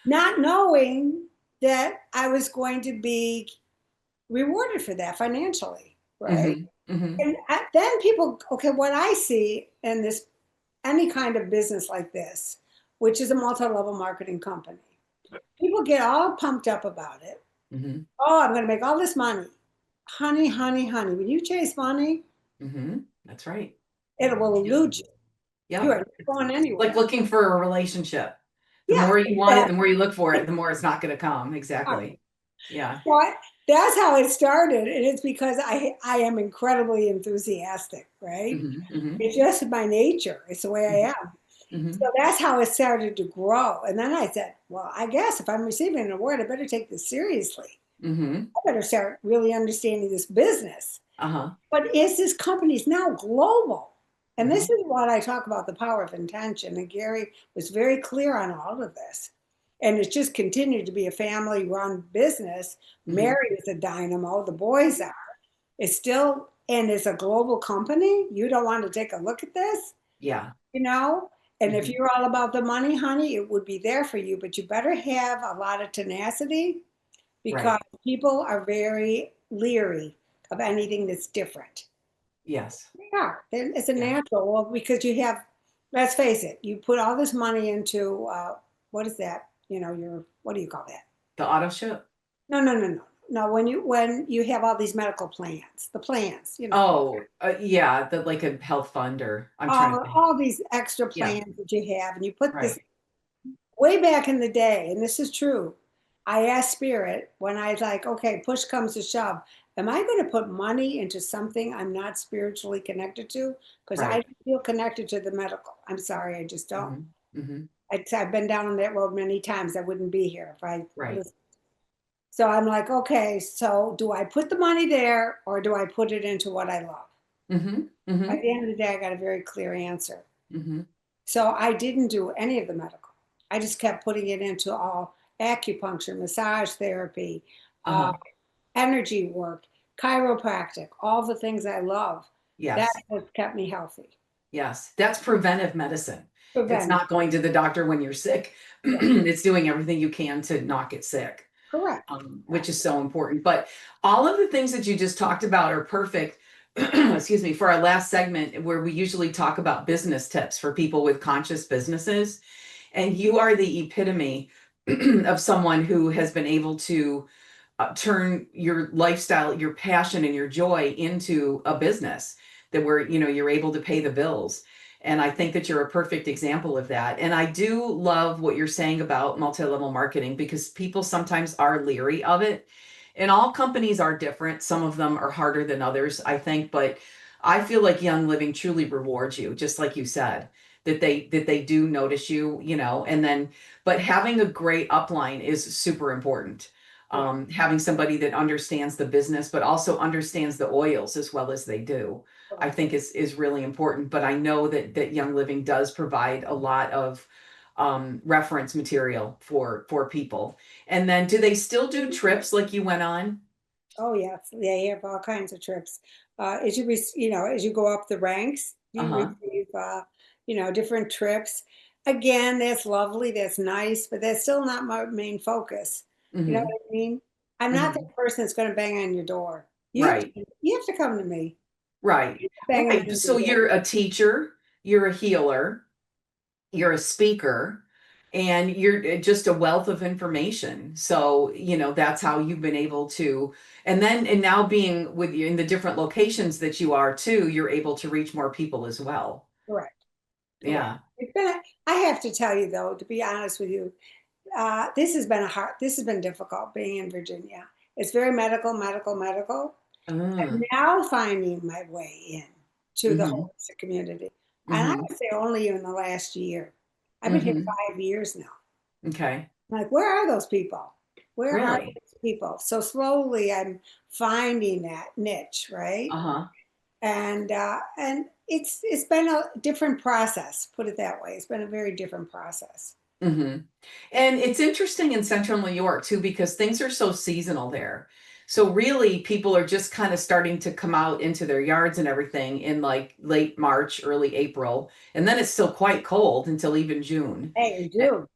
Not knowing that I was going to be rewarded for that financially, right? Hmm. Hmm. And then people, okay, what I see in this, any kind of business like this, which is a multi-level marketing company, people get all pumped up about it. Hmm. Oh, I'm going to make all this money. Honey, honey, honey. When you chase money, Hmm. That's right. it will Yep. elude you. You Yep. are not going Like anywhere. looking for a relationship. The Yeah, more you want it, the more exactly. you look for it, the more it's not going to come. Exactly. Yeah. Well, that's how it started, and it's because I am incredibly enthusiastic, right? Hmm. Hmm. It's just my nature. It's the way I am. Hmm. So that's how it started to grow. And then I said, well, I guess if I'm receiving an award, I better take this seriously. Hmm. I better start really understanding this business. Uh-huh. But is this company's now global? And this Hmm. is what I talk about the power of intention. And Gary was very clear on all of this. And it's just continued to be a family run business. Hmm. Mary is a dynamo, the boys are. It's still, and it's a global company. You don't want to take a look at this, Yeah. you know? And if Hmm. you're all about the money, honey, it would be there for you, but you better have a lot of tenacity because Right. people are very leery of anything that's different. Yes. Yeah, it's a Yeah. natural. Well, because you have, let's face it, you put all this money into what is that? Your what do you call that? The auto ship. No, no, no, no, no. When you have all these medical plans, the plans, Oh, yeah, the like a health fund or I'm trying to think. all these extra Yeah. plans that you have, and you put this Right. way back in the day, and this is true. I asked Spirit when I was like, okay, push comes to shove, am I going to put money into something I'm not spiritually connected to? Because I Right. don't feel connected to the medical. I'm sorry, I just don't. Hmm. Hmm. I've been down that road many times. I wouldn't be here if I Right. listened. So I'm like, okay, so do I put the money there or do I put it into what I love? Hmm. By Hmm. the end of the day, I got a very clear answer. Hmm. So I didn't do any of the medical. I just kept putting it into all acupuncture, massage therapy, uh, Uh-huh. energy work, chiropractic, all the things I love. That's Yes. what kept me healthy. Yes. That's preventive medicine. It's Prevent. not going to the doctor when you're sick. Yeah, It's doing everything you can to not get sick. correct. Yeah. Which is so important. But all of the things that you just talked about are perfect, excuse me, for our last segment where we usually talk about business tips for people with conscious businesses. And you are the epitome of someone who has been able to turn your lifestyle, your passion, and your joy into a business that where you're able to pay the bills. And I think that you're a perfect example of that. And I do love what you're saying about multi-level marketing because people sometimes are leery of it. And all companies are different. Some of them are harder than others, I think, but I feel like Young Living truly rewards you, just like you said, that they do notice you, and then but having a great upline is super important. Yeah. Having somebody that understands the business but also understands the oils as well as they do, I Correct. think is really important. But I know that Young Living does provide a lot of reference material for people. And then do they still do trips like you went on? Oh yes, they have all kinds of trips. As you go up the ranks, you Uh-huh. receive, different trips. Again, that's lovely, that's nice, but that's still not my main focus. You know Hmm. what I mean? I'm not the Hmm. person that's going to bang on your door. Right. You have to come to me. Right. Banging Right. on So your door. you're a teacher, you're a healer, you're a speaker, and you're just a wealth of information. So that's how you've been able to, and now being with you in the different locations that you are too, you're able to reach more people as well. Correct. Correct. Yeah. I have to tell you though, to be honest with you, this has been difficult being in Virginia. It's very medical, medical, medical. I'm Mm. now finding my way in to the Hmm. holistic community. And I Hmm. would say only in the last year. I've been here Hmm. 5 years now. Okay. I'm like, where are those people? Where are Really? those people? So slowly I'm finding that niche, right? Uh-huh. And it's been a different process, put it that way. It's been a very different process. Hmm. And it's interesting in central New York too, because things are so seasonal there. So really people are just kind of starting to come out into their yards and everything in like late March, early April. And then it's still quite cold until even June. May or Eh, June,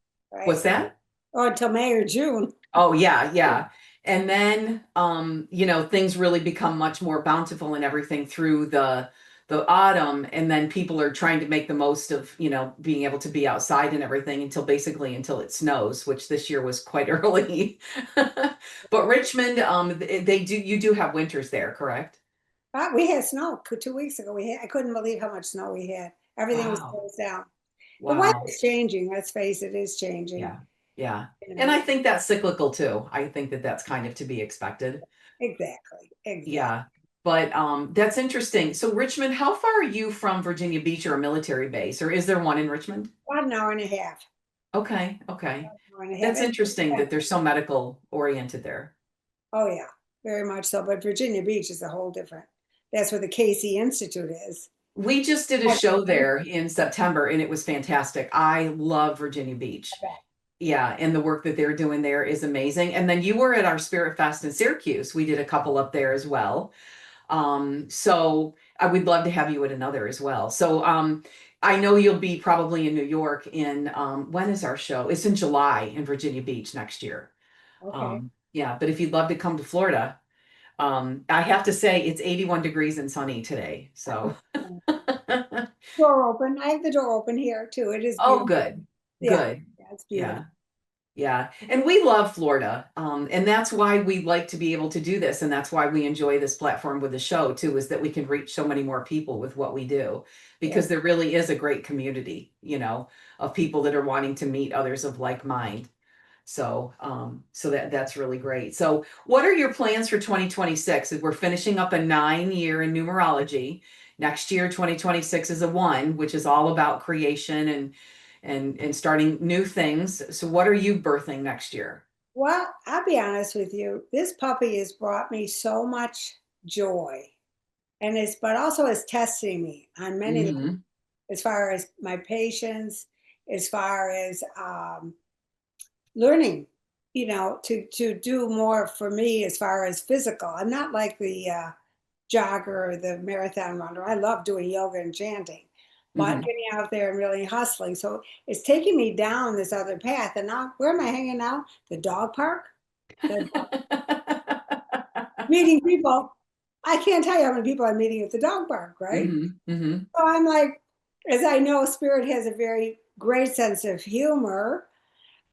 What's right? that? Or until May or June. Oh yeah, yeah. And then things really become much more bountiful and everything through the autumn, and then people are trying to make the most of, being able to be outside and everything until it snows, which this year was quite early. But Richmond, they do you do have winters there, correct? We had snow 2 weeks ago. I couldn't believe how much snow we had. Everything was Wow. closed down. The Wow. weather's changing, let's face it, is changing. Yeah. Yeah. You And know, I think that's cyclical too. I think that that's kind of to be expected. exactly, exactly. Yeah. But that's interesting. So Richmond, how far are you from Virginia Beach or a military base, or is there one in Richmond? About an hour and a half. Okay, okay. About an hour and a half. That's interesting that they're so medical oriented there. Oh yeah, very much so. But Virginia Beach is a whole different. That's where the Casey Institute is. We just did a show there in September and it was fantastic. I love Virginia Beach. Yeah, and the work that they're doing there is amazing. And then you were at our Spirit Fest in Syracuse. We did a couple up there as well. So I would love to have you at another as well. So I know you'll be probably in New York in when is our show? It's in July in Virginia Beach next year. Okay. Yeah, but if you'd love to come to Florida, I have to say it's 81 degrees and sunny today. So Door open. I have the door open here too. It is oh, beautiful. good, Yeah, good. yeah, it's beautiful. Yeah. Yeah. And we love Florida. And that's why we like to be able to do this. And that's why we enjoy this platform with the show too, is that we can reach so many more people with what we do, Yeah. because there really is a great community, of people that are wanting to meet others of like mind. So that's really great. So what are your plans for 2026? We're finishing up a 9 year in numerology. Next year, 2026 is a one, which is all about creation and starting new things. So what are you birthing next year? Well, I'll be honest with you. This puppy has brought me so much joy, and it's but also is testing me on many levels, Hmm. as far as my patience, as far as learning, to do more for me as far as physical. I'm not like the jogger or the marathon runner. I love doing yoga and chanting, but Hmm. getting out there and really hustling. So it's taking me down this other path. And now, where am I hanging out? The dog park, the meeting people. I can't tell you how many people I'm meeting at the dog park, right? Hmm. Hmm. So I'm like, as I know, Spirit has a very great sense of humor.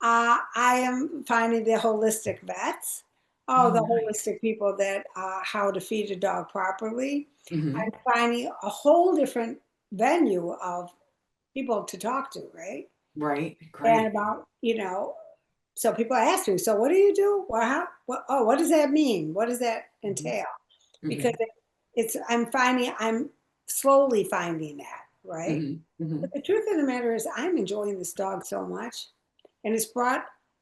I am finding the holistic vets, oh, the Oh, nice. holistic people that how to feed a dog properly. Hmm. I'm finding a whole different venue of people to talk to, right? Right. And Great. about, so people ask me, so what do you do? Well, what does that mean? What does that Hmm. entail? Because Hmm. I'm slowly finding that, right? Hmm. Hmm. But the truth of the matter is, I'm enjoying this dog so much. And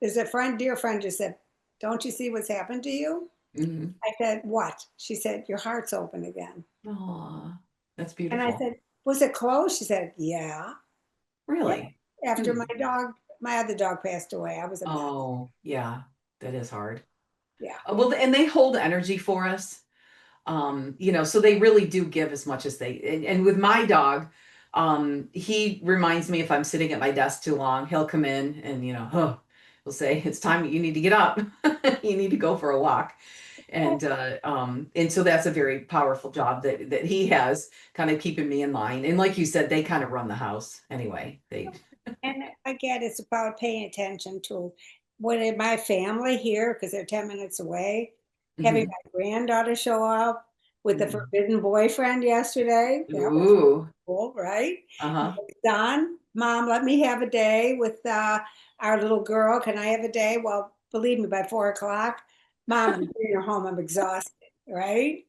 there's a friend, dear friend, just said, don't you see what's happened to you? Hmm. I said, what? She said, your heart's open again. Oh, that's And I beautiful. said, was it closed? She said, yeah. Yeah. Really? After Hmm. my other dog passed away, I was a mess. Oh, yeah, that is hard. Yeah. Well, and they hold energy for us. So they really do give as much as and with my dog, he reminds me if I'm sitting at my desk too long, he'll come in and, oh, he'll say, it's time you need to get up. You need to go for a walk. And so that's a very powerful job that he has, kind of keeping me in line. And like you said, they kind of run the house anyway. And again, it's about paying attention to when my family here, because they're 10 minutes away, having Mhm. my granddaughter show up with the Mhm. forbidden boyfriend yesterday. That was Ooh. cool, right? My Uh-huh. son, Mom, let me have a day with our little girl. Can I have a day? Well, believe me, by 4 o'clock, Mom, I'm bringing her home. I'm exhausted, right?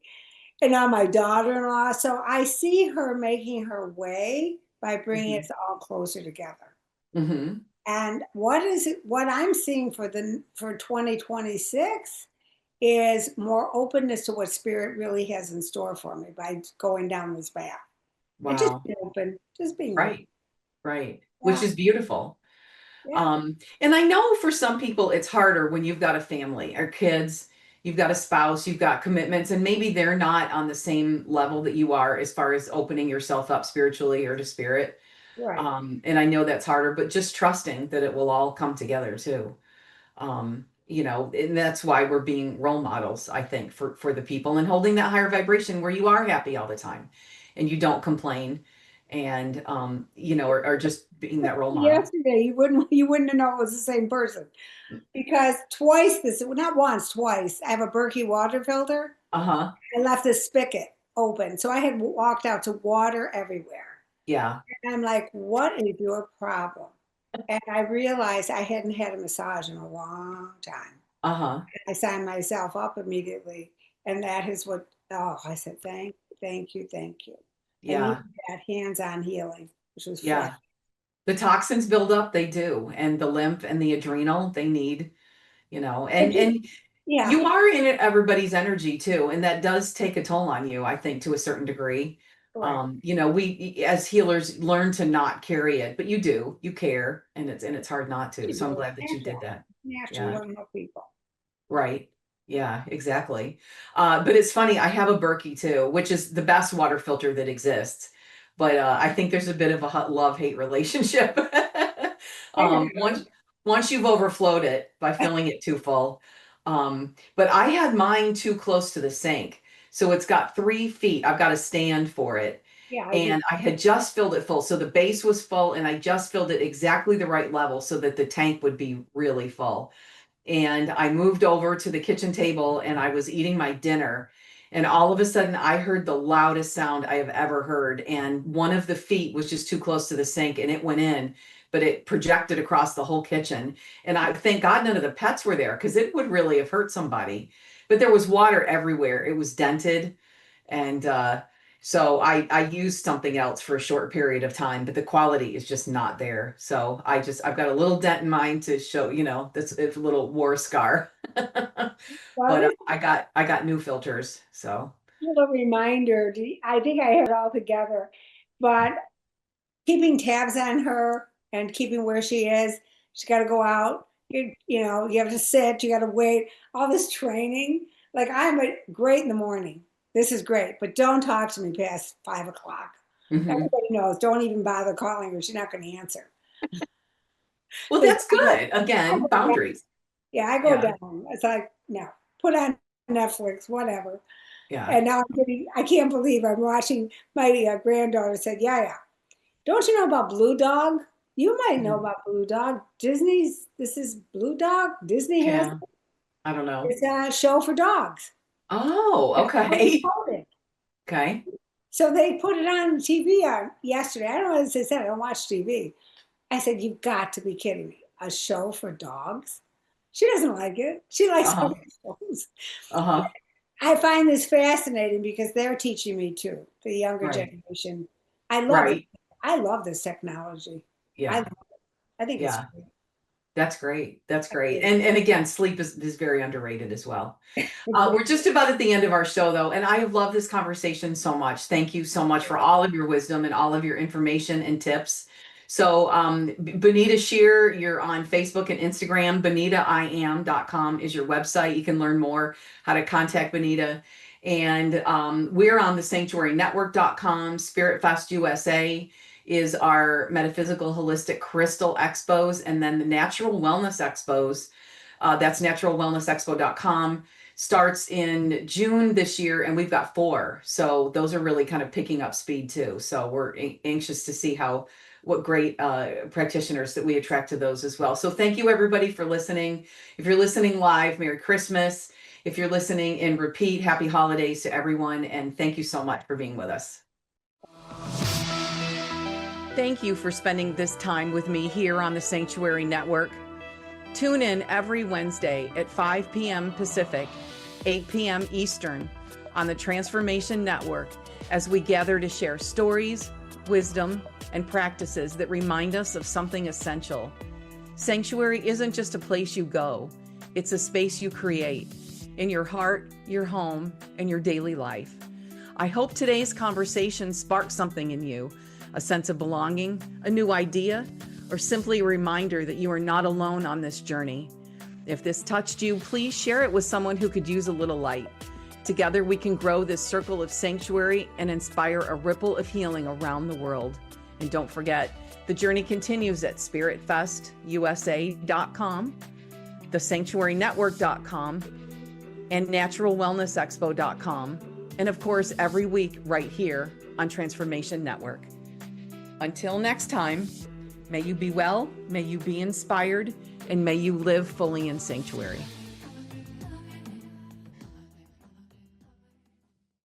And now my daughter-in-law. So I see her making her way by bringing Mhm. us all closer together. Mhm. And what I'm seeing for 2026 is more openness to what spirit really has in store for me by going down this path. And just Wow. being open, just being open. Right. Right. Which Yeah, is beautiful. yeah, And I know for some people it's harder when you've got a family or kids, you've got a spouse, you've got commitments, and maybe they're not on the same level that you are as far as opening yourself up spiritually or to spirit. right. And I know that's harder, but just trusting that it will all come together too. And that's why we're being role models, I think, for the people and holding that higher vibration where you are happy all the time and you don't complain and or just being that role model. Yesterday, you wouldn't know it was the same person because twice this, well, not once, twice. I have a Berkey water filter. Uh-huh. I left the spigot open, so I had walked out to water everywhere. Yeah. And I'm like, what is your problem? And I realized I hadn't had a massage in a long time. Uh-huh. I signed myself up immediately. And that is what, oh, I said, thank you, thank you. And you Yeah. had hands-on healing, which was flat. Yeah. The toxins build up, they do. And the lymph and the adrenal, they need, But and yeah, you are in it, everybody's energy too. And that does take a toll on you, I think, to a certain degree. right. We as healers learn to not carry it, but you care, and it's hard not to. You So I'm do. glad that you did Natural. that. Natural. You Yeah. don't know people. Right. Yeah, exactly. But it's funny, I have a Berkey too, which is the best water filter that exists. But I think there's a bit of a love-hate relationship. Figured Once you've overflowed it by filling it too full. But I had mine too close to the sink. So it's got 3 feet. I've got a stand for it. Yeah, I do. And I had just filled it full. So the base was full and I just filled it exactly the right level so that the tank would be really full. And I moved over to the kitchen table and I was eating my dinner. And all of a sudden, I heard the loudest sound I have ever heard. And one of the feet was just too close to the sink and it went in, but it projected across the whole kitchen. And I thank God none of the pets were there because it would really have hurt somebody. But there was water everywhere, it was dented. And so I used something else for a short period of time, but the quality is just not there. So I've got a little dent in mine to show, this it's a little war scar. Well, But this I got new filters. So little reminder, I think I had it all together, but keeping tabs on her and keeping where she is. She's got to go out. You have to sit. You got to wait. All this training. Like great in the morning. This is great, but don't talk to me past 5 o'clock. mhm. Everybody knows. Don't even bother calling her. She's not going to answer. Well, So that's good. I Again, go down. boundaries. Yeah, I go Yeah, down. It's like no, put on Netflix, whatever. yeah. And now I can't believe I'm watching. My granddaughter said, "Yeah, yeah. Don't you know about Blue Dog? You might know Mhm. about Blue Dog. This is Blue Dog. Disney has Yeah, I don't know. it's a show for dogs. Oh, It's color okay. coded. Okay. So they put it on TV on yesterday. I don't know what they said. I don't watch TV. I said, you've got to be kidding me. A show for dogs? She doesn't like it. She likes other Uh-huh. shows. Uh-huh. I find this fascinating because they're teaching me too, the younger Right. generation. I love it. Right. I love this technology. I Yeah. I think it's Yeah. That's great. That's I great. really And again, sleep is very underrated as well. agree. We're just about at the end of our show, though, and I have loved this conversation so much. Thank you so much for all of your wisdom and all of your information and tips. So, Bonita Shear, you're on Facebook and Instagram. BonitaIam.com is your website. You can learn more how to contact Bonita. And we're on the sanctuarynetwork.com. Spirit Fest USA is our metaphysical holistic crystal expos, and then the natural wellness expos. That's naturalwellnessexpo.com, starts in June this year, and we've got 4. So those are really kind of picking up speed too. So we're anxious to see what great practitioners that we attract to those as well. So thank you everybody for listening. If you're listening live, Merry Christmas. If you're listening in repeat, happy holidays to everyone, and thank you so much for being with us. Thank you for spending this time with me here on the Sanctuary Network. Tune in every Wednesday at 5 p.m. Pacific, 8 p.m. Eastern on the Transformation Network as we gather to share stories, wisdom, and practices that remind us of something essential. Sanctuary isn't just a place you go, it's a space you create in your heart, your home, and your daily life. I hope today's conversation sparked something in you, a sense of belonging, a new idea, or simply a reminder that you are not alone on this journey. If this touched you, please share it with someone who could use a little light. Together, we can grow this circle of sanctuary and inspire a ripple of healing around the world. And don't forget, the journey continues at spiritfestusa.com, thesanctuarynetwork.com, and naturalwellnessexpo.com. And of course, every week right here on Transformation Network. Until next time, may you be well, may you be inspired, and may you live fully in sanctuary.